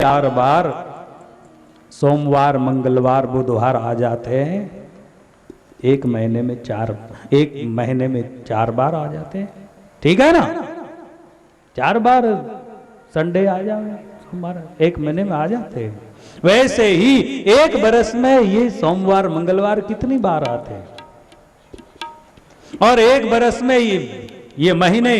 4 बार सोमवार, मंगलवार, बुधवार आ जाते हैं। एक महीने में 4 बार आ जाते हैं। ठीक है ना? 4 बार संडे आ जाए, सोमवार, एक महीने में आ जाते हैं। वैसे ही एक बरस में ये सोमवार, मंगलवार कितनी बार आते हैं? और एक बरस में ये महीने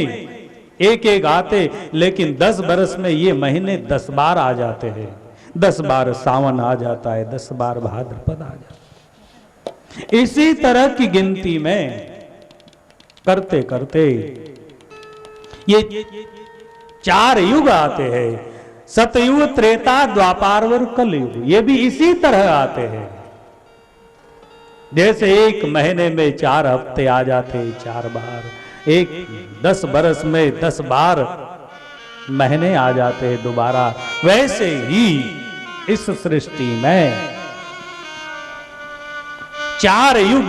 एक एक आते, लेकिन 10 बरस में ये महीने 10 बार आ जाते हैं। 10 बार सावन आ जाता है, 10 बार भाद्रपद आ जाता है। इसी तरह की गिनती में करते करते ये 4 युग आते हैं। सतयुग, त्रेता, द्वापार और कलयुग। ये भी इसी तरह आते हैं। जैसे एक महीने में 4 हफ्ते आ जाते हैं 4 बार, एक 10 बरस में 10 बार महीने आ जाते हैं दोबारा। वैसे ही इस सृष्टि में 4 युग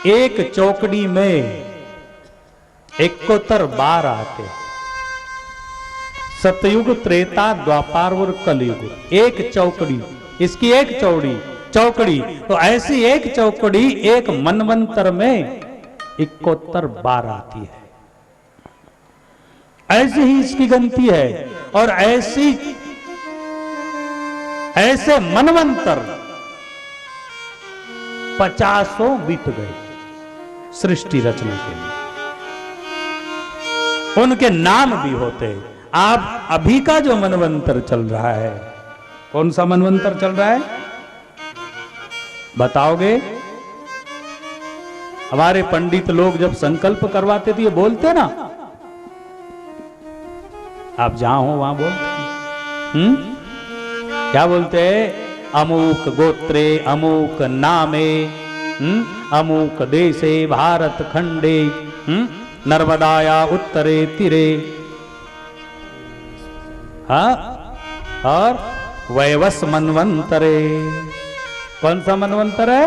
एक चौकड़ी में 71 बार आते हैं। सतयुग, त्रेता, द्वापार और कलयुग। एक चौकड़ी, इसकी एक चौकड़ी, तो ऐसी एक चौकड़ी एक मनवंतर में 71 बार आती है। ऐसी ही इसकी गिनती है। और ऐसे मनवंतर 50 बीत गए सृष्टि रचने के लिए। उनके नाम भी होते हैं। आप अभी का जो मनवंतर चल रहा है, कौन सा मनवंतर चल रहा है बताओगे? हमारे पंडित लोग जब संकल्प करवाते थे, ये बोलते ना, आप जहां हो वहां बोलते। क्या बोलते हैं? अमूक गोत्रे, अमूक नामे, अमूक देशे, भारत खंडे, नर्मदाया उत्तरे तीरे। हाँ, और वैवस मनवंतरे। कौन सा मनवंतर है?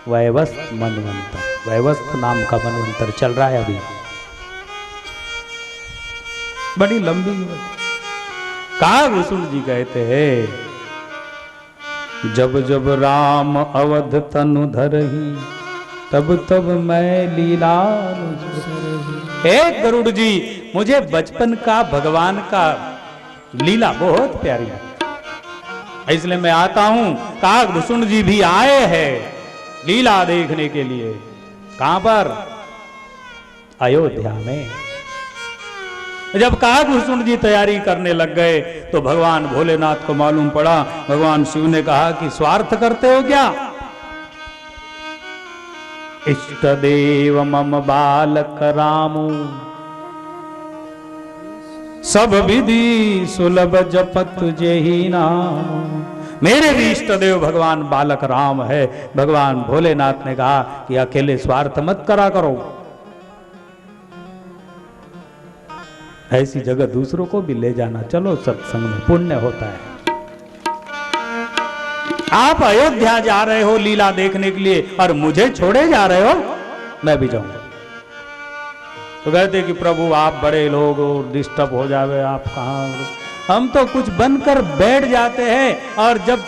वैवस्थ मनवंतर। वैवस्थ नाम का मनवंतर चल रहा है अभी। बड़ी लंबी। कागभूषण जी कहते हैं, जब जब राम अवध तनु धरही, तब तब मैं लीला। एक गरुड़ जी, मुझे बचपन का भगवान का लीला बहुत प्यारी है, इसलिए मैं आता हूं। कागभूषण जी भी आए हैं लीला देखने के लिए। कहां पर? अयोध्या में। जब कागभूषण जी तैयारी करने लग गए तो भगवान भोलेनाथ को मालूम पड़ा। भगवान शिव ने कहा कि स्वार्थ करते हो क्या? इष्ट देव मम बालक रामू, सब विधि सुलभ जपत जेहि नाम। मेरे भी इष्ट देव भगवान बालक राम है। भगवान भोलेनाथ ने कहा कि अकेले स्वार्थ मत करा करो, ऐसी जगह दूसरों को भी ले जाना। चलो सत्संग में पुण्य होता है। आप अयोध्या जा रहे हो लीला देखने के लिए और मुझे छोड़े जा रहे हो? मैं भी जाऊंगा। तो कहते कि प्रभु आप बड़े लोग और डिस्टर्ब हो जावे, आप कहाँ? हम तो कुछ बनकर बैठ जाते हैं और जब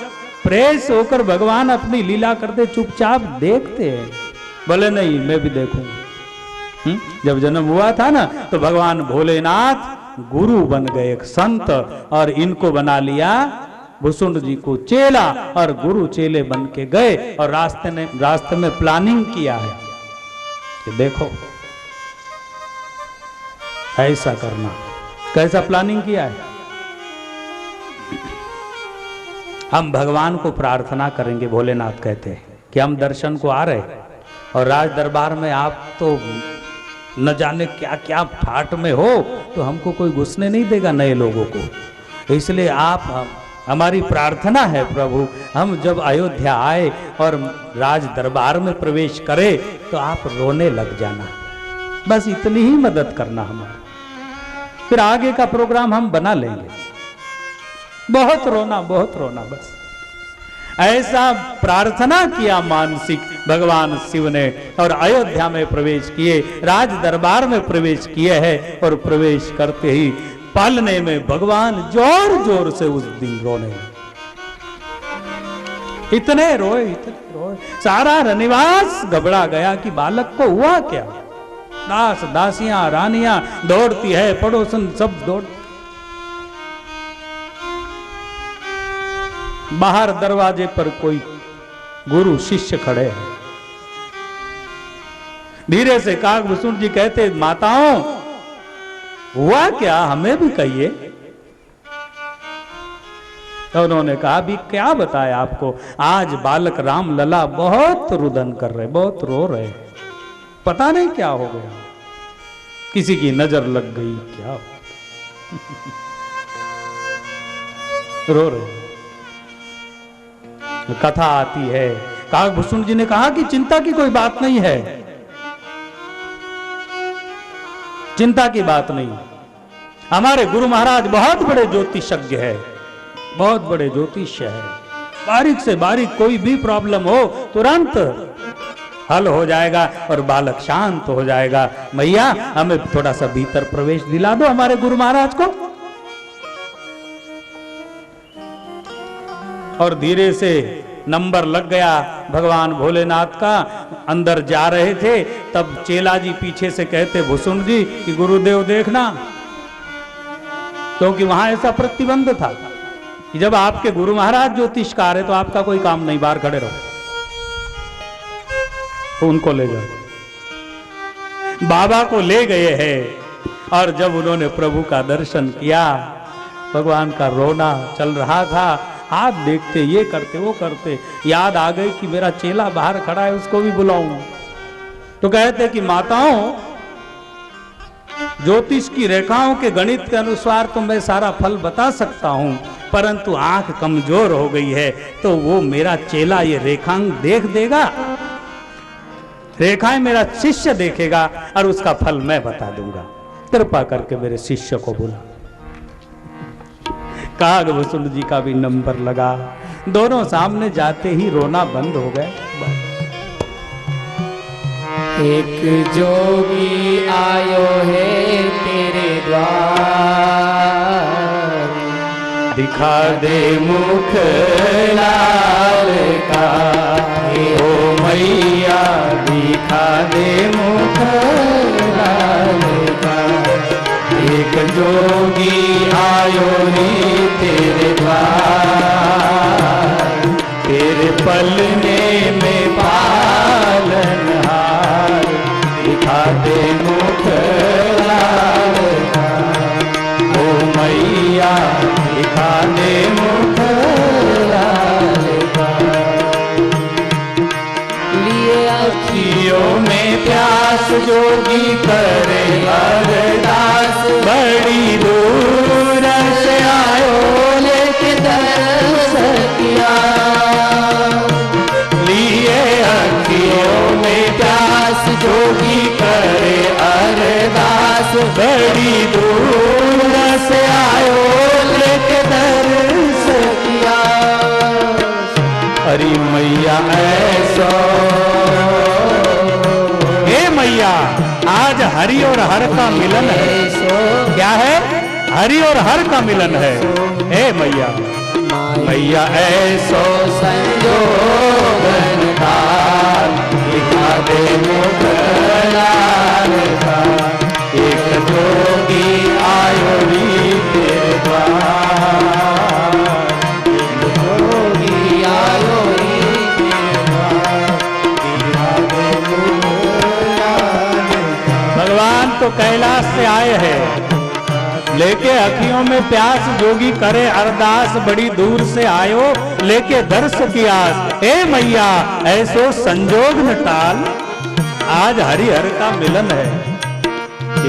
प्रेस होकर भगवान अपनी लीला करते चुपचाप देखते हैं। बोले नहीं, मैं भी देखूंगा। जब जन्म हुआ था ना, तो भगवान भोलेनाथ गुरु बन गए, एक संत, और इनको बना लिया भूषुंड जी को चेला, और गुरु चेले बन के गए और रास्ते में प्लानिंग किया है कि देखो ऐसा करना। कैसा प्लानिंग किया है? हम भगवान को प्रार्थना करेंगे। भोलेनाथ कहते हैं कि हम दर्शन को आ रहे और राज दरबार में आप तो न जाने क्या क्या फाट में हो, तो हमको कोई घुसने नहीं देगा नए लोगों को। इसलिए आप हमारी प्रार्थना है प्रभु, हम जब अयोध्या आए और राज दरबार में प्रवेश करें तो आप रोने लग जाना। बस इतनी ही मदद करना हमारी, फिर आगे का प्रोग्राम हम बना लेंगे। बहुत रोना बस। ऐसा प्रार्थना किया मानसिक भगवान शिव ने, और अयोध्या में प्रवेश किए, राज दरबार में प्रवेश किए हैं। और प्रवेश करते ही पालने में भगवान जोर जोर से उस दिन रोने, इतने रोए, सारा रनिवास घबरा गया कि बालक को हुआ क्या। दास दासियां रानियां दौड़ती है, पड़ोसन सब दौड़, बाहर दरवाजे पर कोई गुरु शिष्य खड़े हैं। धीरे से काकभूषण जी कहते, माताओं हुआ क्या, हमें भी कहिए। तो उन्होंने कहा, भी क्या बताया आपको, आज बालक राम लला बहुत रुदन कर रहे, बहुत रो रहे, पता नहीं क्या हो गया, किसी की नजर लग गई क्या रो रहे। कथा आती है, काकभूषण जी ने कहा कि चिंता की कोई बात नहीं है, चिंता की बात नहीं, हमारे गुरु महाराज बहुत बड़े ज्योतिषज्ञ है, बहुत बड़े ज्योतिष्य है, बारीक से बारीक कोई भी प्रॉब्लम हो तुरंत हल हो जाएगा और बालक शांत हो जाएगा। मैया हमें थोड़ा सा भीतर प्रवेश दिला दो हमारे गुरु महाराज को। और धीरे से नंबर लग गया भगवान भोलेनाथ का। अंदर जा रहे थे तब चेला जी पीछे से कहते, भूषण जी कि गुरुदेव देखना, क्योंकि वहां ऐसा प्रतिबंध था कि जब आपके गुरु महाराज ज्योतिषकार है तो आपका कोई काम नहीं, बाहर खड़े रहो, तो उनको ले जाओ। बाबा को ले गए हैं और जब उन्होंने प्रभु का दर्शन किया, भगवान का रोना चल रहा था, हाथ देखते, ये करते वो करते, याद आ गई कि मेरा चेला बाहर खड़ा है, उसको भी बुलाऊं। तो कहते कि माताओं, ज्योतिष की रेखाओं के गणित के अनुसार तो मैं सारा फल बता सकता हूं, परंतु आंख कमजोर हो गई है, तो वो मेरा चेला ये रेखांक देख देगा, रेखाएं मेरा शिष्य देखेगा और उसका फल मैं बता दूंगा, कृपा करके मेरे शिष्य को बुला। काकभूषण जी का भी नंबर लगा, दोनों सामने जाते ही रोना बंद हो गए। एक जोगी आयो है तेरे द्वार, दिखा दे मुख लाल का, ओ मैया दिखा दे मुख लाल का। एक जोगी आयो नी तेरे द्वार, तेरे पलने में पालनहार, दिखा दे मुख लाल का, ओ मैया दिखा दे मुख लाल का। लिए अखियों में प्यास जोगी करे अरदास, बड़ी दूर से आयो लेके दर्श किया। लिए अखियों में प्यास जोगी करे अरदास, बड़ी दूर से आयो लेके दर्श किया। अरे मैया ऐसा, हे मैया आज हरि और हर का मिलन है। क्या है? हरि और हर का मिलन है। हे मैया, मैया ऐसो संजोगन काल, दिखा दे मुख लाल का। एक जोगी आयो री तेरे द्वार, एक जोगी आयो री तेरे द्वार, दिखा दे मुख लाल का। भगवान तो कैलाश से आए हैं, लेके अखियों में प्यास जोगी करे अरदास, बड़ी दूर से आयो लेके दर्श किया। हे मैया ऐसो संजोग न टाल, आज हरिहर का मिलन है।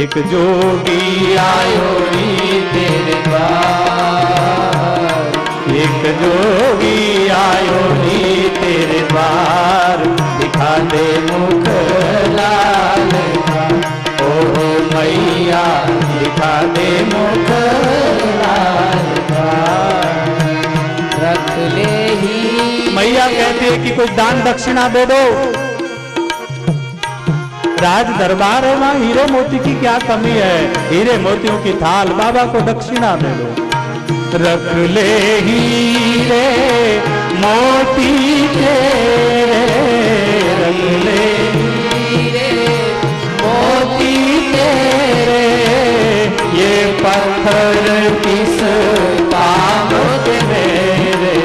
एक जोगी आयो री तेरे द्वार, एक जोगी आयो री तेरे द्वार, दिखा दे मुख लाल का। ओ मैया दिखा दे मुख लाल का। रख ले ही मैया कहती है कि कुछ दान दक्षिणा दे दो। राज दरबार है, वहां हीरे मोती की क्या कमी है? हीरे मोतियों की थाल बाबा को दक्षिणा दे दो। रख ले हीरे मोती तेरे, रख ले हीरे मोती तेरे, ये पत्थर किस काम के मेरे,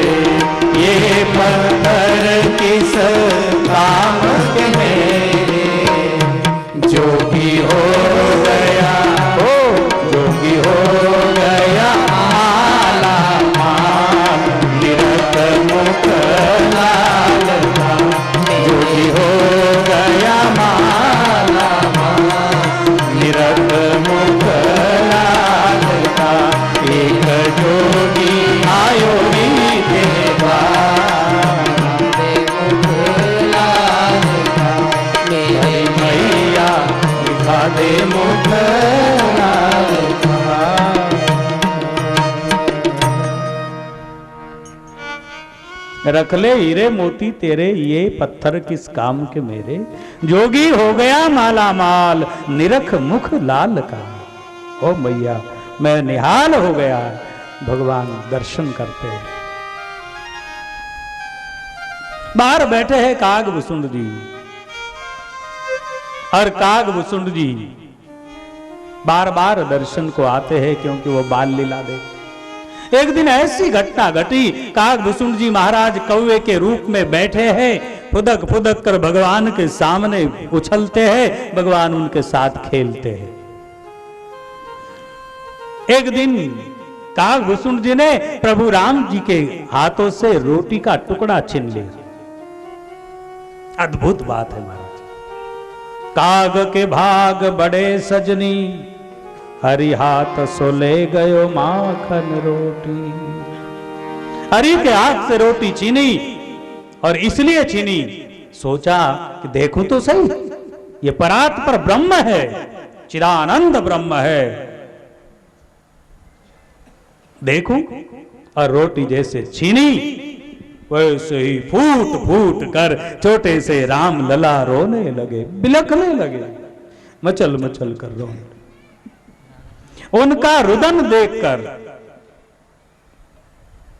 ये पत्थर किस काम के मेरे। जोगी हो गया, हो जोगी हो गया माला माल, निरत मुख लाल का। जोगी हो गया माला माल, निरत मुख लाल का। एक जोगी आयो मीठे मेरे मैया दिखा दे मुख लाल का। रख ले हीरे मोती तेरे, ये पत्थर किस काम के मेरे। जोगी हो गया माला माल, निरख मुख लाल का। ओ मैया मैं निहाल हो गया। भगवान दर्शन करते हैं। बाहर बैठे हैं काग भुसुंड जी, और काग भुसुंड जी बार बार दर्शन को आते हैं क्योंकि वो बाल लीला देख। एक दिन ऐसी घटना घटी, काग भुसुंड जी महाराज कौवे के रूप में बैठे हैं, फुदक फुदक कर भगवान के सामने उछलते हैं, भगवान उनके साथ खेलते हैं। एक दिन काग भुसुंड जी ने प्रभु राम जी के हाथों से रोटी का टुकड़ा छीन लिया। अद्भुत बात है महाराज। काग के भाग बड़े सजनी, हरि हाथ सो ले गयो माखन रोटी। हरि के हाथ से रोटी छीनी, और इसलिए छीनी, सोचा कि देखूं तो सही, ये परात्पर ब्रह्म है, चिदानंद ब्रह्म है, देखूं। और रोटी जैसे छीनी, वैसे ही फूट फूट कर छोटे से राम लला रोने लगे, बिलखने लगे, मचल मचल कर रोने। उनका रुदन देखकर,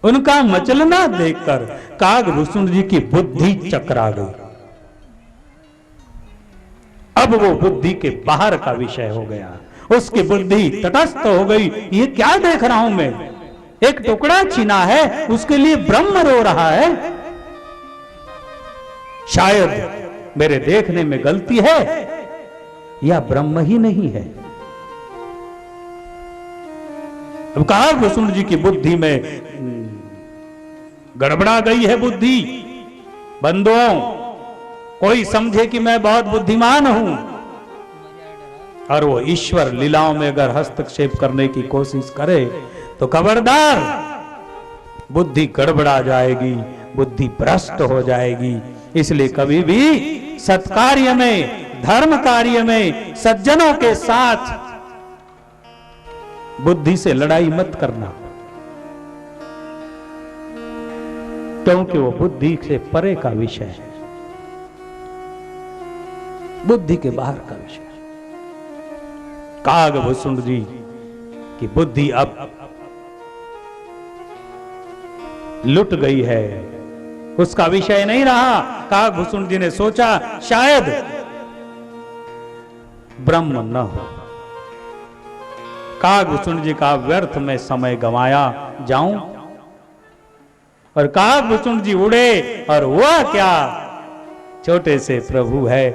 उनका मचलना देखकर काग भुसुंड जी की बुद्धि चकरा गई। अब वो बुद्धि के बाहर का विषय हो गया, उसकी बुद्धि तटस्थ हो गई। ये क्या देख रहा हूं मैं? एक टुकड़ा छीना है, उसके लिए ब्रह्म रो रहा है। शायद मेरे देखने में गलती है, या ब्रह्म ही नहीं है। अब काग भुसुंड जी की बुद्धि में गड़बड़ा गई है बुद्धि। बंधुओं, कोई समझे कि मैं बहुत बुद्धिमान हूं, और वो ईश्वर लीलाओं में अगर हस्तक्षेप करने की कोशिश करे तो खबरदार, बुद्धि गड़बड़ा जाएगी, बुद्धि भ्रष्ट हो जाएगी। इसलिए कभी भी सत्कार्य में, धर्म कार्य में, सज्जनों के साथ बुद्धि से लड़ाई मत करना, क्योंकि वो बुद्धि से परे का विषय है, बुद्धि के बाहर का विषय। काग भुसुंड जी की बुद्धि अब लुट गई है, उसका विषय नहीं रहा। काग भुसुंड जी ने सोचा शायद ब्रह्म न हो। काग भुसुंड जी का व्यर्थ में समय गंवाया जाऊं, और काग भुसुंड जी उड़े, और हुआ क्या? छोटे से प्रभु है,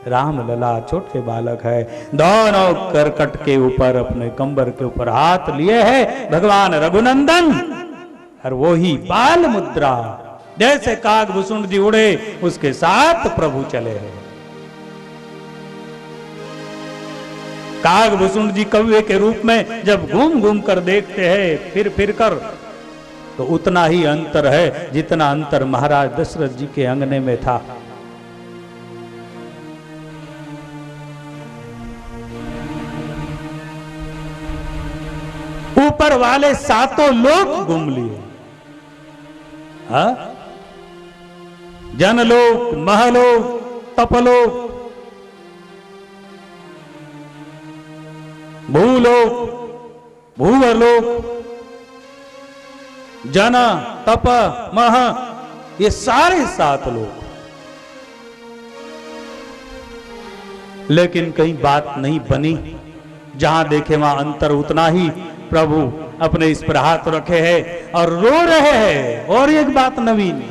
राम लला छोटे बालक है, दोनों करकट के ऊपर, अपने कंबर के ऊपर हाथ लिए है भगवान रघुनंदन, और वो ही बाल मुद्रा। जैसे काग भुसुंड जी उड़े, उसके साथ प्रभु चले हैं। काग भुसुंड जी कौवे के रूप में जब घूम घूम कर देखते हैं, फिर फिर कर, तो उतना ही अंतर है जितना अंतर महाराज दशरथ जी के अंगने में था। ऊपर वाले सातों लोक घूम लिए, जनलोक, महलोक, तपलोक, भूलोक, भूवरलोक, जन, तप, मह, ये सारे 7 लोग। लेकिन कहीं बात नहीं बनी। जहां देखे वहां अंतर उतना ही। प्रभु अपने इस पर हाथ रखे हैं और रो रहे हैं। और एक बात नवीन,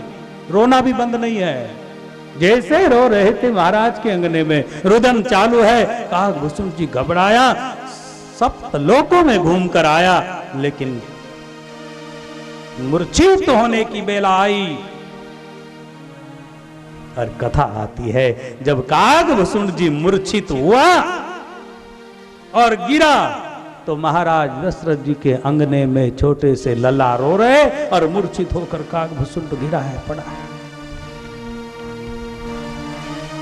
रोना भी बंद नहीं है। जैसे रो रहे थे महाराज के अंगने में, रुदन चालू है। काकभूषुंड जी घबराया, 7 लोकों में घूम कर आया, लेकिन मूर्छित होने की बेला आई। और कथा आती है, जब काकभूषुंड जी मूर्छित हुआ और गिरा, तो महाराज दशरथ जी के अंगने में छोटे से लल्ला रो रहे और मूर्छित होकर काकभूषुंड गिरा है, पड़ा है।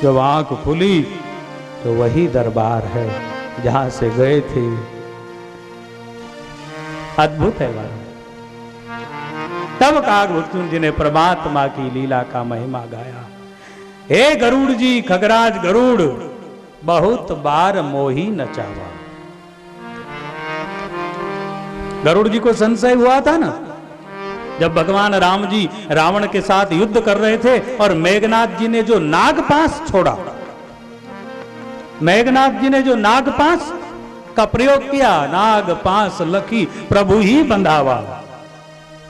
जब आंख खुली तो वही दरबार है जहां से गए थे। अद्भुत है बात। तब काकभूषुंड जी ने परमात्मा की लीला का महिमा गाया। हे गरुड़ जी, खगराज गरुड़, बहुत बार मोही नचावा। गरुड़ जी को संशय हुआ था ना, जब भगवान राम जी रावण के साथ युद्ध कर रहे थे और मेघनाथ जी ने जो नागपाश छोड़ा, मेघनाथ जी ने जो नागपाश का प्रयोग किया, नागपाश लखी प्रभु ही बंधावा,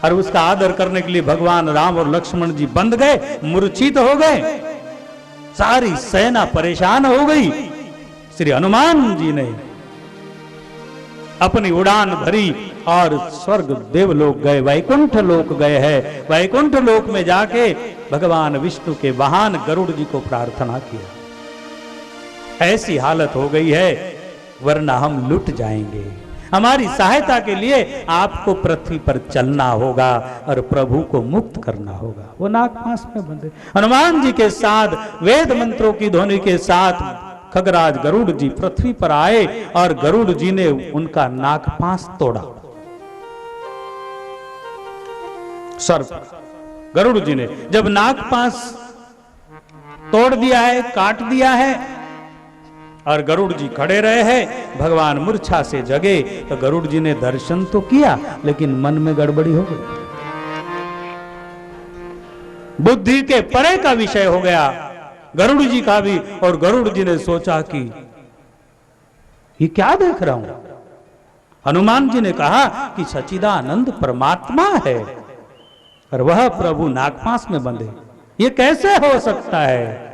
और उसका आदर करने के लिए भगवान राम और लक्ष्मण जी बंध गए, मूर्छित हो गए, सारी सेना परेशान हो गई। श्री हनुमान जी ने अपनी उड़ान भरी और स्वर्ग देवलोक गए, वैकुंठ लोक गए हैं। वैकुंठ लोक में जाके भगवान विष्णु के वाहन गरुड़ जी को प्रार्थना किया। ऐसी हालत हो गई है, वरना हम लुट जाएंगे। हमारी सहायता के लिए आपको पृथ्वी पर चलना होगा और प्रभु को मुक्त करना होगा। वो नागपाश में बंधे हनुमान जी के साथ वेद मंत्रों की ध्वनि के साथ खगराज गरुड़ जी पृथ्वी पर आए और गरुड़ जी ने उनका नागपाश तोड़ा। सर्प गरुड़ जी ने जब नागपाश तोड़ दिया है, काट दिया है, और गरुड़ जी खड़े रहे हैं, भगवान मूर्छा से जगे, तो गरुड़ जी ने दर्शन तो किया, लेकिन मन में गड़बड़ी हो गई, बुद्धि के परे का विषय हो गया गरुड़ जी का भी। और गरुड़ जी ने सोचा कि ये क्या देख रहा हूं। हनुमान जी ने कहा कि सच्चिदानंद परमात्मा है और वह प्रभु नागपाश में बंधे, ये कैसे हो सकता है?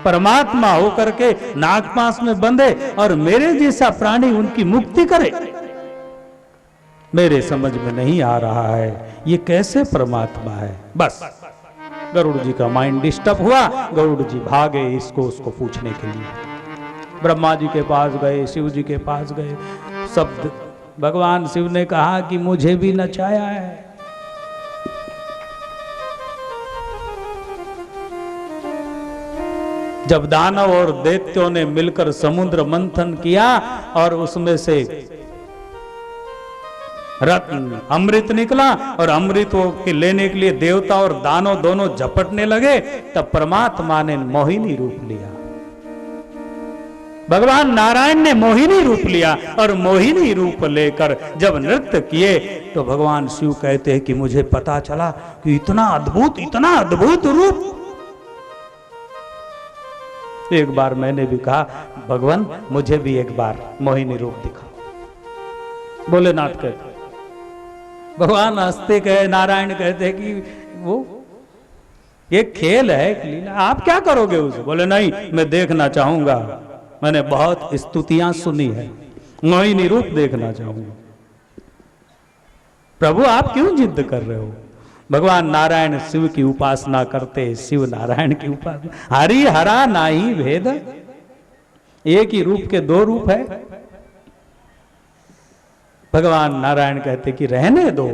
परमात्मा होकर के नागपाश में बंधे और मेरे जैसा प्राणी उनकी मुक्ति करे, मेरे समझ में नहीं आ रहा है, ये कैसे परमात्मा है। बस गरुड़ जी का माइंड डिस्टर्ब हुआ, गरुड़ जी भागे इसको उसको पूछने के लिए। ब्रह्मा जी के पास गए, शिव जी के पास गए, सब भगवान शिव ने कहा कि मुझे भी नचाया है। जब दानव और दैत्यों ने मिलकर समुद्र मंथन किया और उसमें से रत्न अमृत निकला और अमृत के लेने के लिए देवता और दानव दोनों झपटने लगे, तब परमात्मा ने मोहिनी रूप लिया। भगवान नारायण ने मोहिनी रूप लिया और मोहिनी रूप लेकर जब नृत्य किए तो भगवान शिव कहते हैं कि मुझे पता चला कि इतना अद्भुत रूप। एक बार मैंने भी कहा, भगवान मुझे भी एक बार मोहिनी रूप दिखाओ। भोलेनाथ कहते, भगवान हंसते कहे, नारायण कहते कि वो एक खेल है, एक लीला, आप क्या करोगे उसे? बोले नहीं, मैं देखना चाहूंगा, मैंने बहुत स्तुतियां सुनी है, मोहिनी रूप देखना चाहूंगा। प्रभु आप क्यों जिद कर रहे हो? भगवान नारायण शिव की उपासना करते, शिव नारायण की उपासना। हरि हरा नाही भेद, एक ही रूप के 2 रूप है। भगवान नारायण कहते कि रहने दो,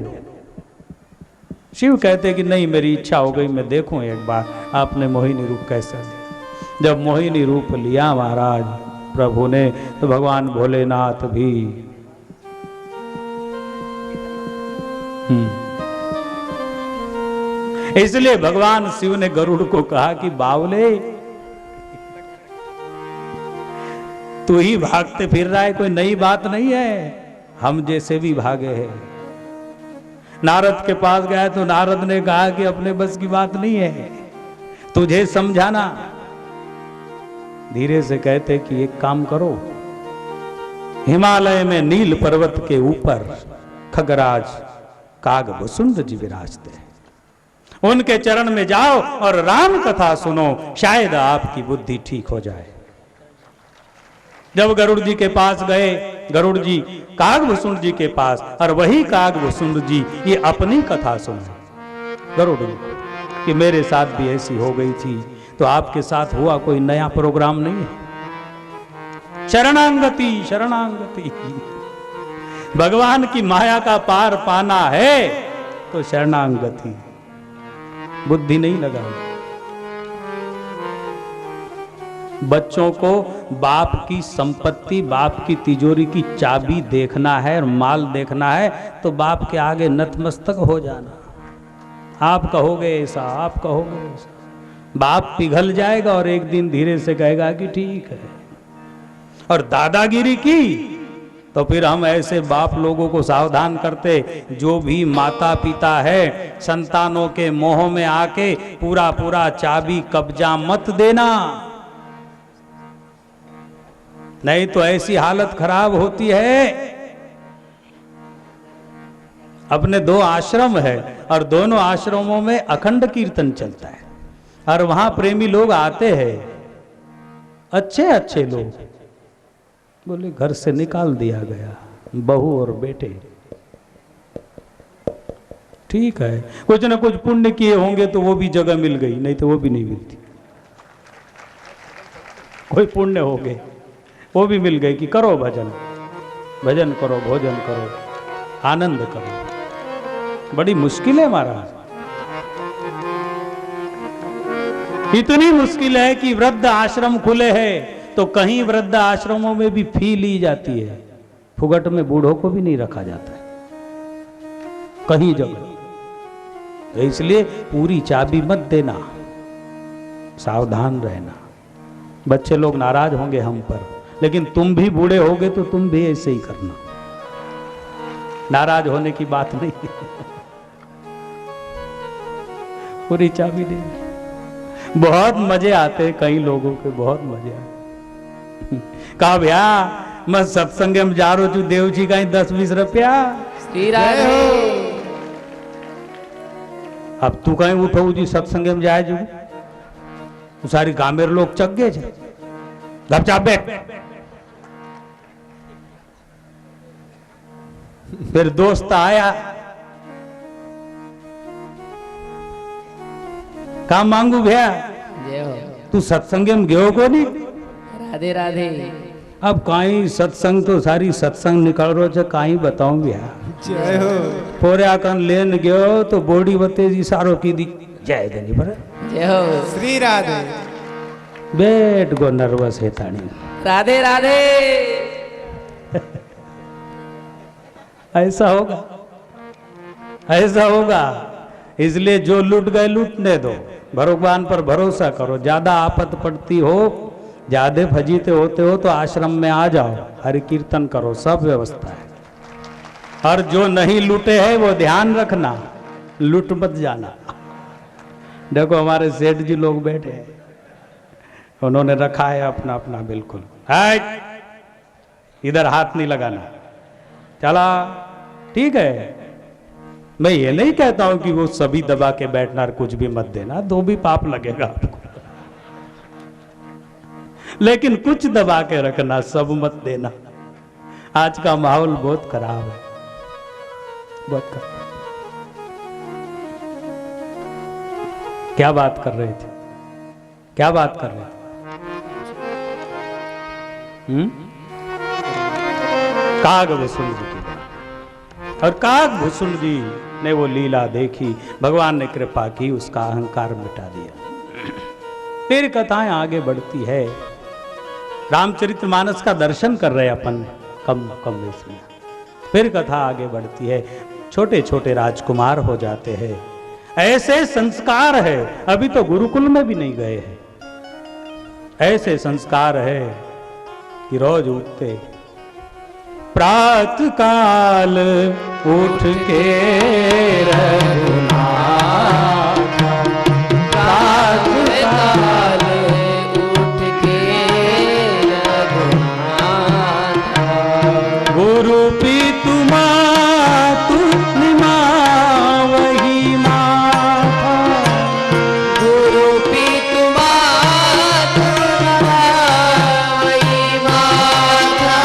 शिव कहते कि नहीं मेरी इच्छा हो गई, मैं देखूं एक बार आपने मोहिनी रूप कैसा लिया। जब मोहिनी रूप लिया महाराज प्रभु ने, तो भगवान भोलेनाथ भी इसलिए भगवान शिव ने गरुड़ को कहा कि बावले तू ही भागते फिर रहा है, कोई नई बात नहीं है, हम जैसे भी भागे हैं। नारद के पास गया तो नारद ने कहा कि अपने बस की बात नहीं है, तुझे समझाना। धीरे से कहते कि एक काम करो, हिमालय में नील पर्वत के ऊपर खगराज कागभुसुंड जी विराजते हैं, उनके चरण में जाओ और राम कथा सुनो, शायद आपकी बुद्धि ठीक हो जाए। जब गरुड़ जी के पास गए, गरुड़ जी कागभुसुंड जी के पास, और वही कागभुसुंड जी ये अपनी कथा सुने गरुड़ जी कि मेरे साथ भी ऐसी हो गई थी, तो आपके साथ हुआ कोई नया प्रोग्राम नहीं है। शरणांगति शरणांगति, भगवान की माया का पार पाना है तो शरणांगति, बुद्धि नहीं लगानी। बच्चों को बाप की संपत्ति, बाप की तिजोरी की चाबी देखना है और माल देखना है तो बाप के आगे नतमस्तक हो जाना। आप कहोगे ऐसा, आप कहोगे ऐसा, बाप पिघल जाएगा और एक दिन धीरे से कहेगा कि ठीक है। और दादागिरी की तो फिर हम ऐसे बाप लोगों को सावधान करते, जो भी माता पिता है संतानों के मोह में आके पूरा पूरा चाबी कब्जा मत देना, नहीं तो ऐसी हालत खराब होती है। अपने 2 आश्रम है और दोनों आश्रमों में अखंड कीर्तन चलता है और वहां प्रेमी लोग आते हैं, अच्छे अच्छे लोग, बोले घर से निकाल दिया गया बहू और बेटे। ठीक है, कुछ ना कुछ पुण्य किए होंगे तो वो भी जगह मिल गई, नहीं तो वो भी नहीं मिलती। कोई पुण्य हो गए वो भी मिल गई कि करो भजन, भजन करो, भोजन करो, आनंद करो। बड़ी मुश्किल है महाराज, इतनी मुश्किल है कि वृद्ध आश्रम खुले हैं तो कहीं वृद्ध आश्रमों में भी फी ली जाती है, फुगट में बूढ़ों को भी नहीं रखा जाता है कहीं जगह। तो इसलिए पूरी चाबी मत देना, सावधान रहना। बच्चे लोग नाराज होंगे हम पर, लेकिन तुम भी बूढ़े होगे तो तुम भी ऐसे ही करना, नाराज होने की बात नहीं। पूरी चाबी दे। बहुत मजे आते हैं कई लोगों के, बहुत मजे आते। कहा भैया मैं सत्संग में जा रो छू, देव जी का 10-20 रुपया। श्री राधे। अब तू कहीं उठो जी सत्संग में जाए जो, सारी गामेर लोग चक गए, गपचाप बैठ। फिर दोस्त आया, काम मांगू भैया, जय हो। तू सत्संग में गयो को नहीं? राधे राधे। अब कहीं सत्संग तो सारी सत्संग निकल रो छे, कहीं बताऊं भैया। जय हो। पोरिया कन लेन गयो तो बोडी बते जी सारो की दी जय देनी पर। जय हो। श्री राधे। बैठ गो नर्वस है तानी। राधे राधे। ऐसा होगा, ऐसा होगा। इसलिए जो लूट गए लूटने दो, भगवान पर भरोसा करो। ज्यादा आफत पड़ती हो, ज्यादा फजीते होते हो तो आश्रम में आ जाओ, हरि कीर्तन करो, सब व्यवस्था है। और जो नहीं लूटे हैं वो ध्यान रखना, लूट मत जाना। देखो हमारे सेठ जी लोग बैठे हैं, उन्होंने रखा है अपना अपना, बिल्कुल इधर हाथ नहीं लगाना, चला ठीक है। मैं ये नहीं कहता हूं कि वो सभी दबा के बैठना और कुछ भी मत देना, तो भी पाप लगेगा आपको। लेकिन कुछ दबा के रखना, सब मत देना। आज का माहौल बहुत खराब है, बहुत खराब। क्या बात कर रहे थे, क्या बात कर रहे थे? कागभुसुंड जी की बात। और कागभुसुंड जी ने वो लीला देखी, भगवान ने कृपा की, उसका अहंकार मिटा दिया। फिर कथाएं आगे बढ़ती है। रामचरितमानस का दर्शन कर रहे अपन कम इसमें। फिर कथा आगे बढ़ती है, छोटे छोटे राजकुमार हो जाते हैं। ऐसे संस्कार है, अभी तो गुरुकुल में भी नहीं गए हैं। ऐसे संस्कार है कि रोज उठते प्रात काल उठ के रघुनाथ, प्रात काल उठ के रघुनाथ, गुरु पितु मातु निमावहि माथा, गुरु पितु मातु निमावहि माथा,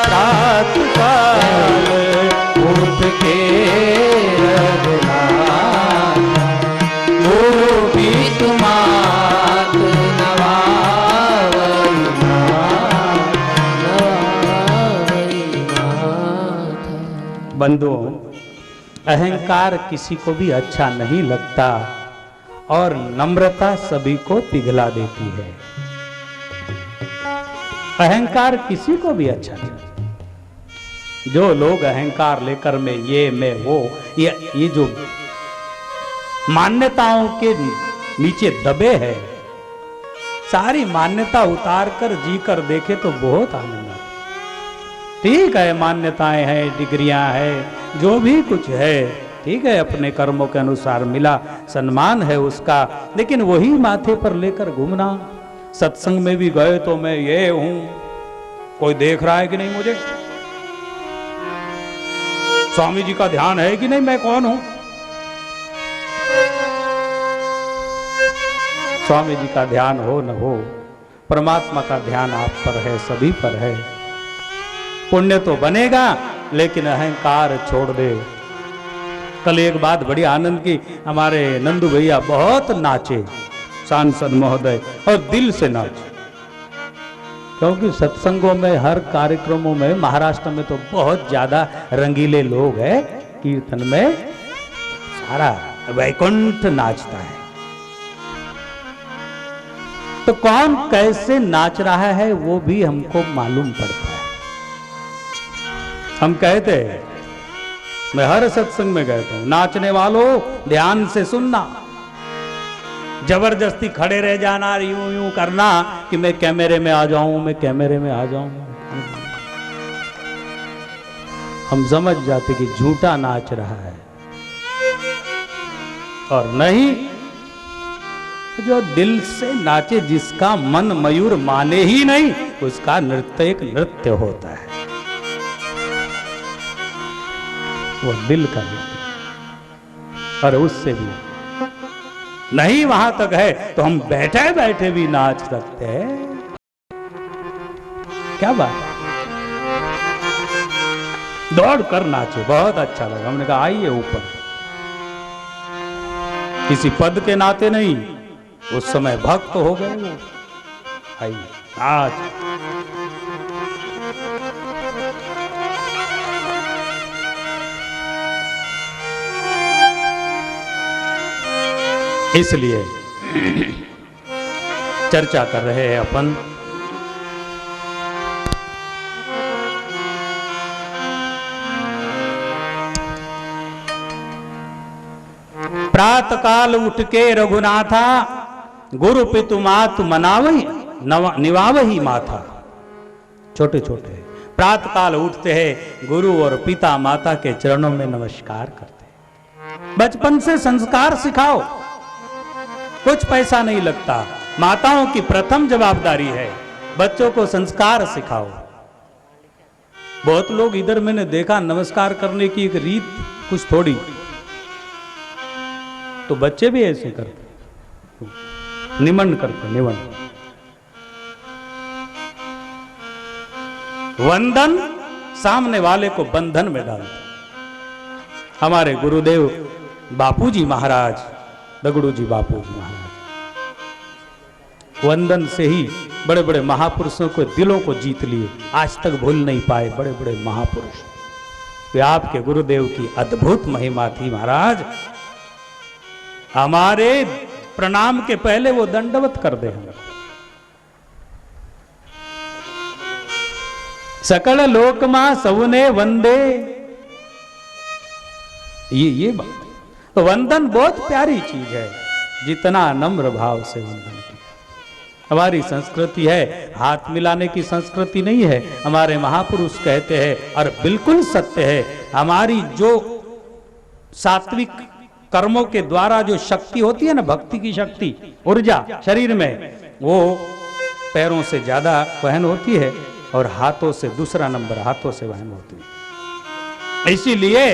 प्रात काल उठ के रघुनाथ, गुरु पितु मातु नवावहि नवावहि माथा। बंधुओं, अहंकार किसी को भी अच्छा नहीं लगता और नम्रता सभी को पिघला देती है। अहंकार किसी को भी अच्छा नहीं लगता। जो लोग अहंकार लेकर में ये मैं वो ये जो मान्यताओं के नीचे दबे है, सारी मान्यता उतार कर जी कर देखे तो बहुत आनंद आता है। ठीक है, मान्यताएं हैं, डिग्रियां हैं, जो भी कुछ है ठीक है, अपने कर्मों के अनुसार मिला, सम्मान है उसका, लेकिन वही माथे पर लेकर घूमना। सत्संग में भी गए तो मैं ये हूं, कोई देख रहा है कि नहीं मुझे, स्वामी जी का ध्यान है कि नहीं, मैं कौन हूं। स्वामी जी का ध्यान हो न हो, परमात्मा का ध्यान आप पर है, सभी पर है। पुण्य तो बनेगा लेकिन अहंकार छोड़ दे। कल एक बात बड़ी आनंद की, हमारे नंदू भैया बहुत नाचे, सांसद महोदय, और दिल से नाचे, क्योंकि सत्संगों में हर कार्यक्रमों में महाराष्ट्र में तो बहुत ज्यादा रंगीले लोग हैं, कीर्तन में सारा वैकुंठ नाचता है। तो कौन कैसे नाच रहा है वो भी हमको मालूम पड़ता है। हम कहते हैं, मैं हर सत्संग में कहता हूं, नाचने वालों ध्यान से सुनना, जबरदस्ती खड़े रह जाना, यूं यूं करना कि मैं कैमरे में आ जाऊं, मैं कैमरे में आ जाऊं। हम समझ जाते कि झूठा नाच रहा है, और नहीं जो दिल से नाचे, जिसका मन मयूर माने ही नहीं, उसका नृत्य एक नृत्य होता है, वो दिल का नृत्य। और उससे भी नहीं वहां तक है तो हम बैठे बैठे भी नाच सकते हैं। क्या बात है, दौड़ कर नाचे, बहुत अच्छा लगा। हमने कहा आइए ऊपर, किसी पद के नाते नहीं, उस समय भक्त हो गए वो, आइए नाच। इसलिए चर्चा कर रहे हैं अपन प्रात काल उठ के रघुनाथा, गुरु पितु मातु मनावही निवावही माथा। छोटे छोटे प्रात काल उठते हैं, गुरु और पिता माता के चरणों में नमस्कार करते हैं। बचपन से संस्कार सिखाओ, कुछ पैसा नहीं लगता। माताओं की प्रथम जवाबदारी है बच्चों को संस्कार सिखाओ। बहुत लोग इधर मैंने देखा, नमस्कार करने की एक रीत कुछ थोड़ी, तो बच्चे भी ऐसे करते, निमन करते, निमन। वंदन सामने वाले को बंधन में डालते। हमारे गुरुदेव बापूजी महाराज, दगड़ू जी बापूजी महाराज, वंदन से ही बड़े बड़े महापुरुषों के दिलों को जीत लिए, आज तक भूल नहीं पाए बड़े बड़े महापुरुष। वे आपके गुरुदेव की अद्भुत महिमा थी महाराज। हमारे प्रणाम के पहले वो दंडवत कर दे हमें। सकल लोक मां सवने वंदे, ये बात। तो वंदन बहुत प्यारी चीज है, जितना नम्र भाव से वंदन किया। हमारी संस्कृति है हाथ मिलाने की संस्कृति नहीं है। हमारे महापुरुष कहते हैं और बिल्कुल सत्य है, हमारी जो सात्विक कर्मों के द्वारा जो शक्ति होती है ना, भक्ति की शक्ति, ऊर्जा शरीर में, वो पैरों से ज्यादा वहन होती है और हाथों से दूसरा नंबर हाथों से वहन होती है। इसीलिए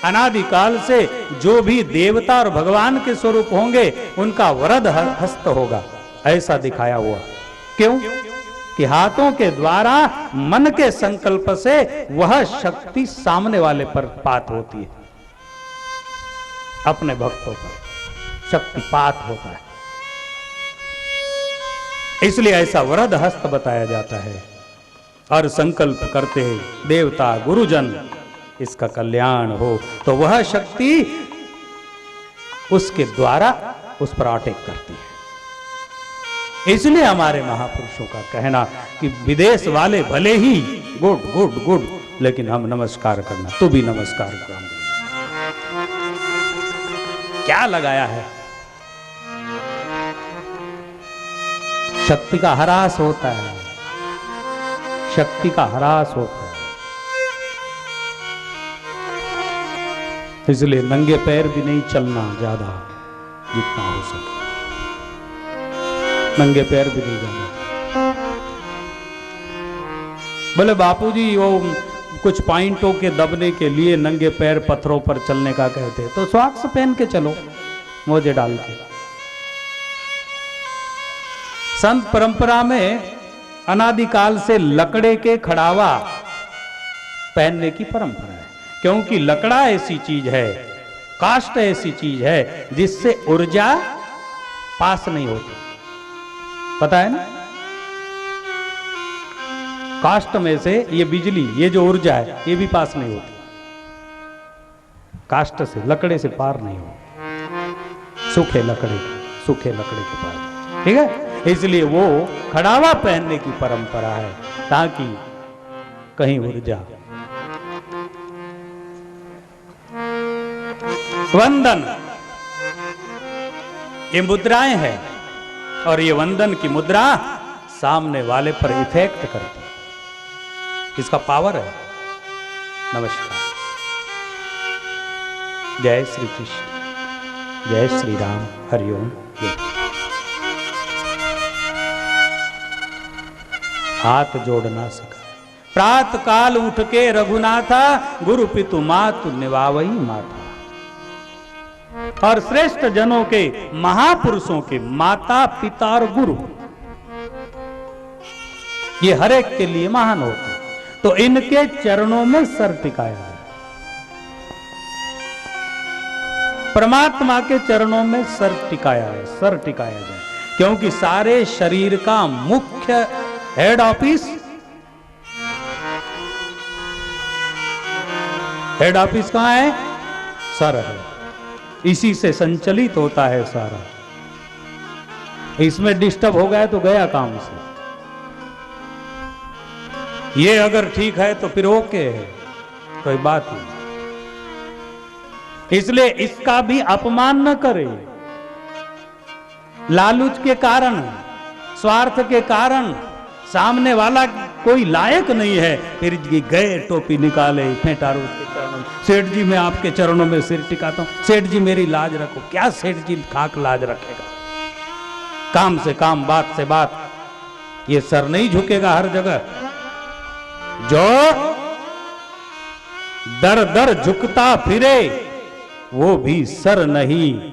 अनादिकाल से जो भी देवता और भगवान के स्वरूप होंगे उनका वरद हस्त होगा, ऐसा दिखाया हुआ। क्यों? कि हाथों के द्वारा मन के संकल्प से वह शक्ति सामने वाले पर पात होती है, अपने भक्तों पर शक्तिपात होता है। इसलिए ऐसा वरद हस्त बताया जाता है और संकल्प करते हैं देवता गुरुजन इसका कल्याण हो, तो वह शक्ति उसके द्वारा उस पर अटैक करती है। इसलिए हमारे महापुरुषों का कहना कि विदेश वाले भले ही गुड गुड गुड, लेकिन हम नमस्कार करना, तू भी नमस्कार करना। क्या लगाया है? शक्ति का ह्रास होता है, शक्ति का ह्रास होता है। इसलिए नंगे पैर भी नहीं चलना ज्यादा, जितना हो सके नंगे पैर भी नहीं जाना। बोले बापूजी वो कुछ पॉइंटों के दबने के लिए नंगे पैर पत्थरों पर चलने का कहते, तो सॉक्स पहन के चलो, मोजे डाल के। संत परंपरा में अनादिकाल से लकड़े के खड़ावा पहनने की परंपरा है, क्योंकि लकड़ा ऐसी चीज है, काष्ठ ऐसी चीज है जिससे ऊर्जा पास नहीं होती, पता है ना? काष्ठ में से ये बिजली, ये जो ऊर्जा है, ये भी पास नहीं होती, काष्ठ से, लकड़े से पार नहीं होती, सूखे लकड़े के पार। ठीक है, इसलिए वो खड़ावा पहनने की परंपरा है ताकि कहीं ऊर्जा। वंदन, ये मुद्राएं हैं और ये वंदन की मुद्रा सामने वाले पर इफेक्ट करती है, इसका पावर है। नमस्कार, जय श्री कृष्ण, जय श्री राम, हरिओम। हाथ जोड़ना सिखा, प्रात काल उठ के रघुनाथा, गुरु पितु मातु निवावई माथा। और श्रेष्ठ जनों के, महापुरुषों के माता पिता और गुरु, ये हर एक के लिए महान होते हैं, तो इनके चरणों में सर टिकाया है। परमात्मा के चरणों में सर टिकाया है, सर टिकाया जाए, क्योंकि सारे शरीर का मुख्य हेड ऑफिस कहां है? सर है, इसी से संचलित होता है सारा। इसमें डिस्टर्ब हो गया तो गया काम से। ये अगर ठीक है तो फिर ओके है, कोई बात नहीं। इसलिए इसका भी अपमान न करे, लालच के कारण, स्वार्थ के कारण, सामने वाला कोई लायक नहीं है, फिर गए टोपी निकाले, फेंटारो के चरणों, सेठ जी मैं आपके चरणों में सिर टिकाता हूं, सेठ जी मेरी लाज रखो। क्या सेठ जी खाक लाज रखेगा? काम से काम, बात से बात, ये सर नहीं झुकेगा हर जगह। जो दर दर झुकता फिरे वो भी सर नहीं,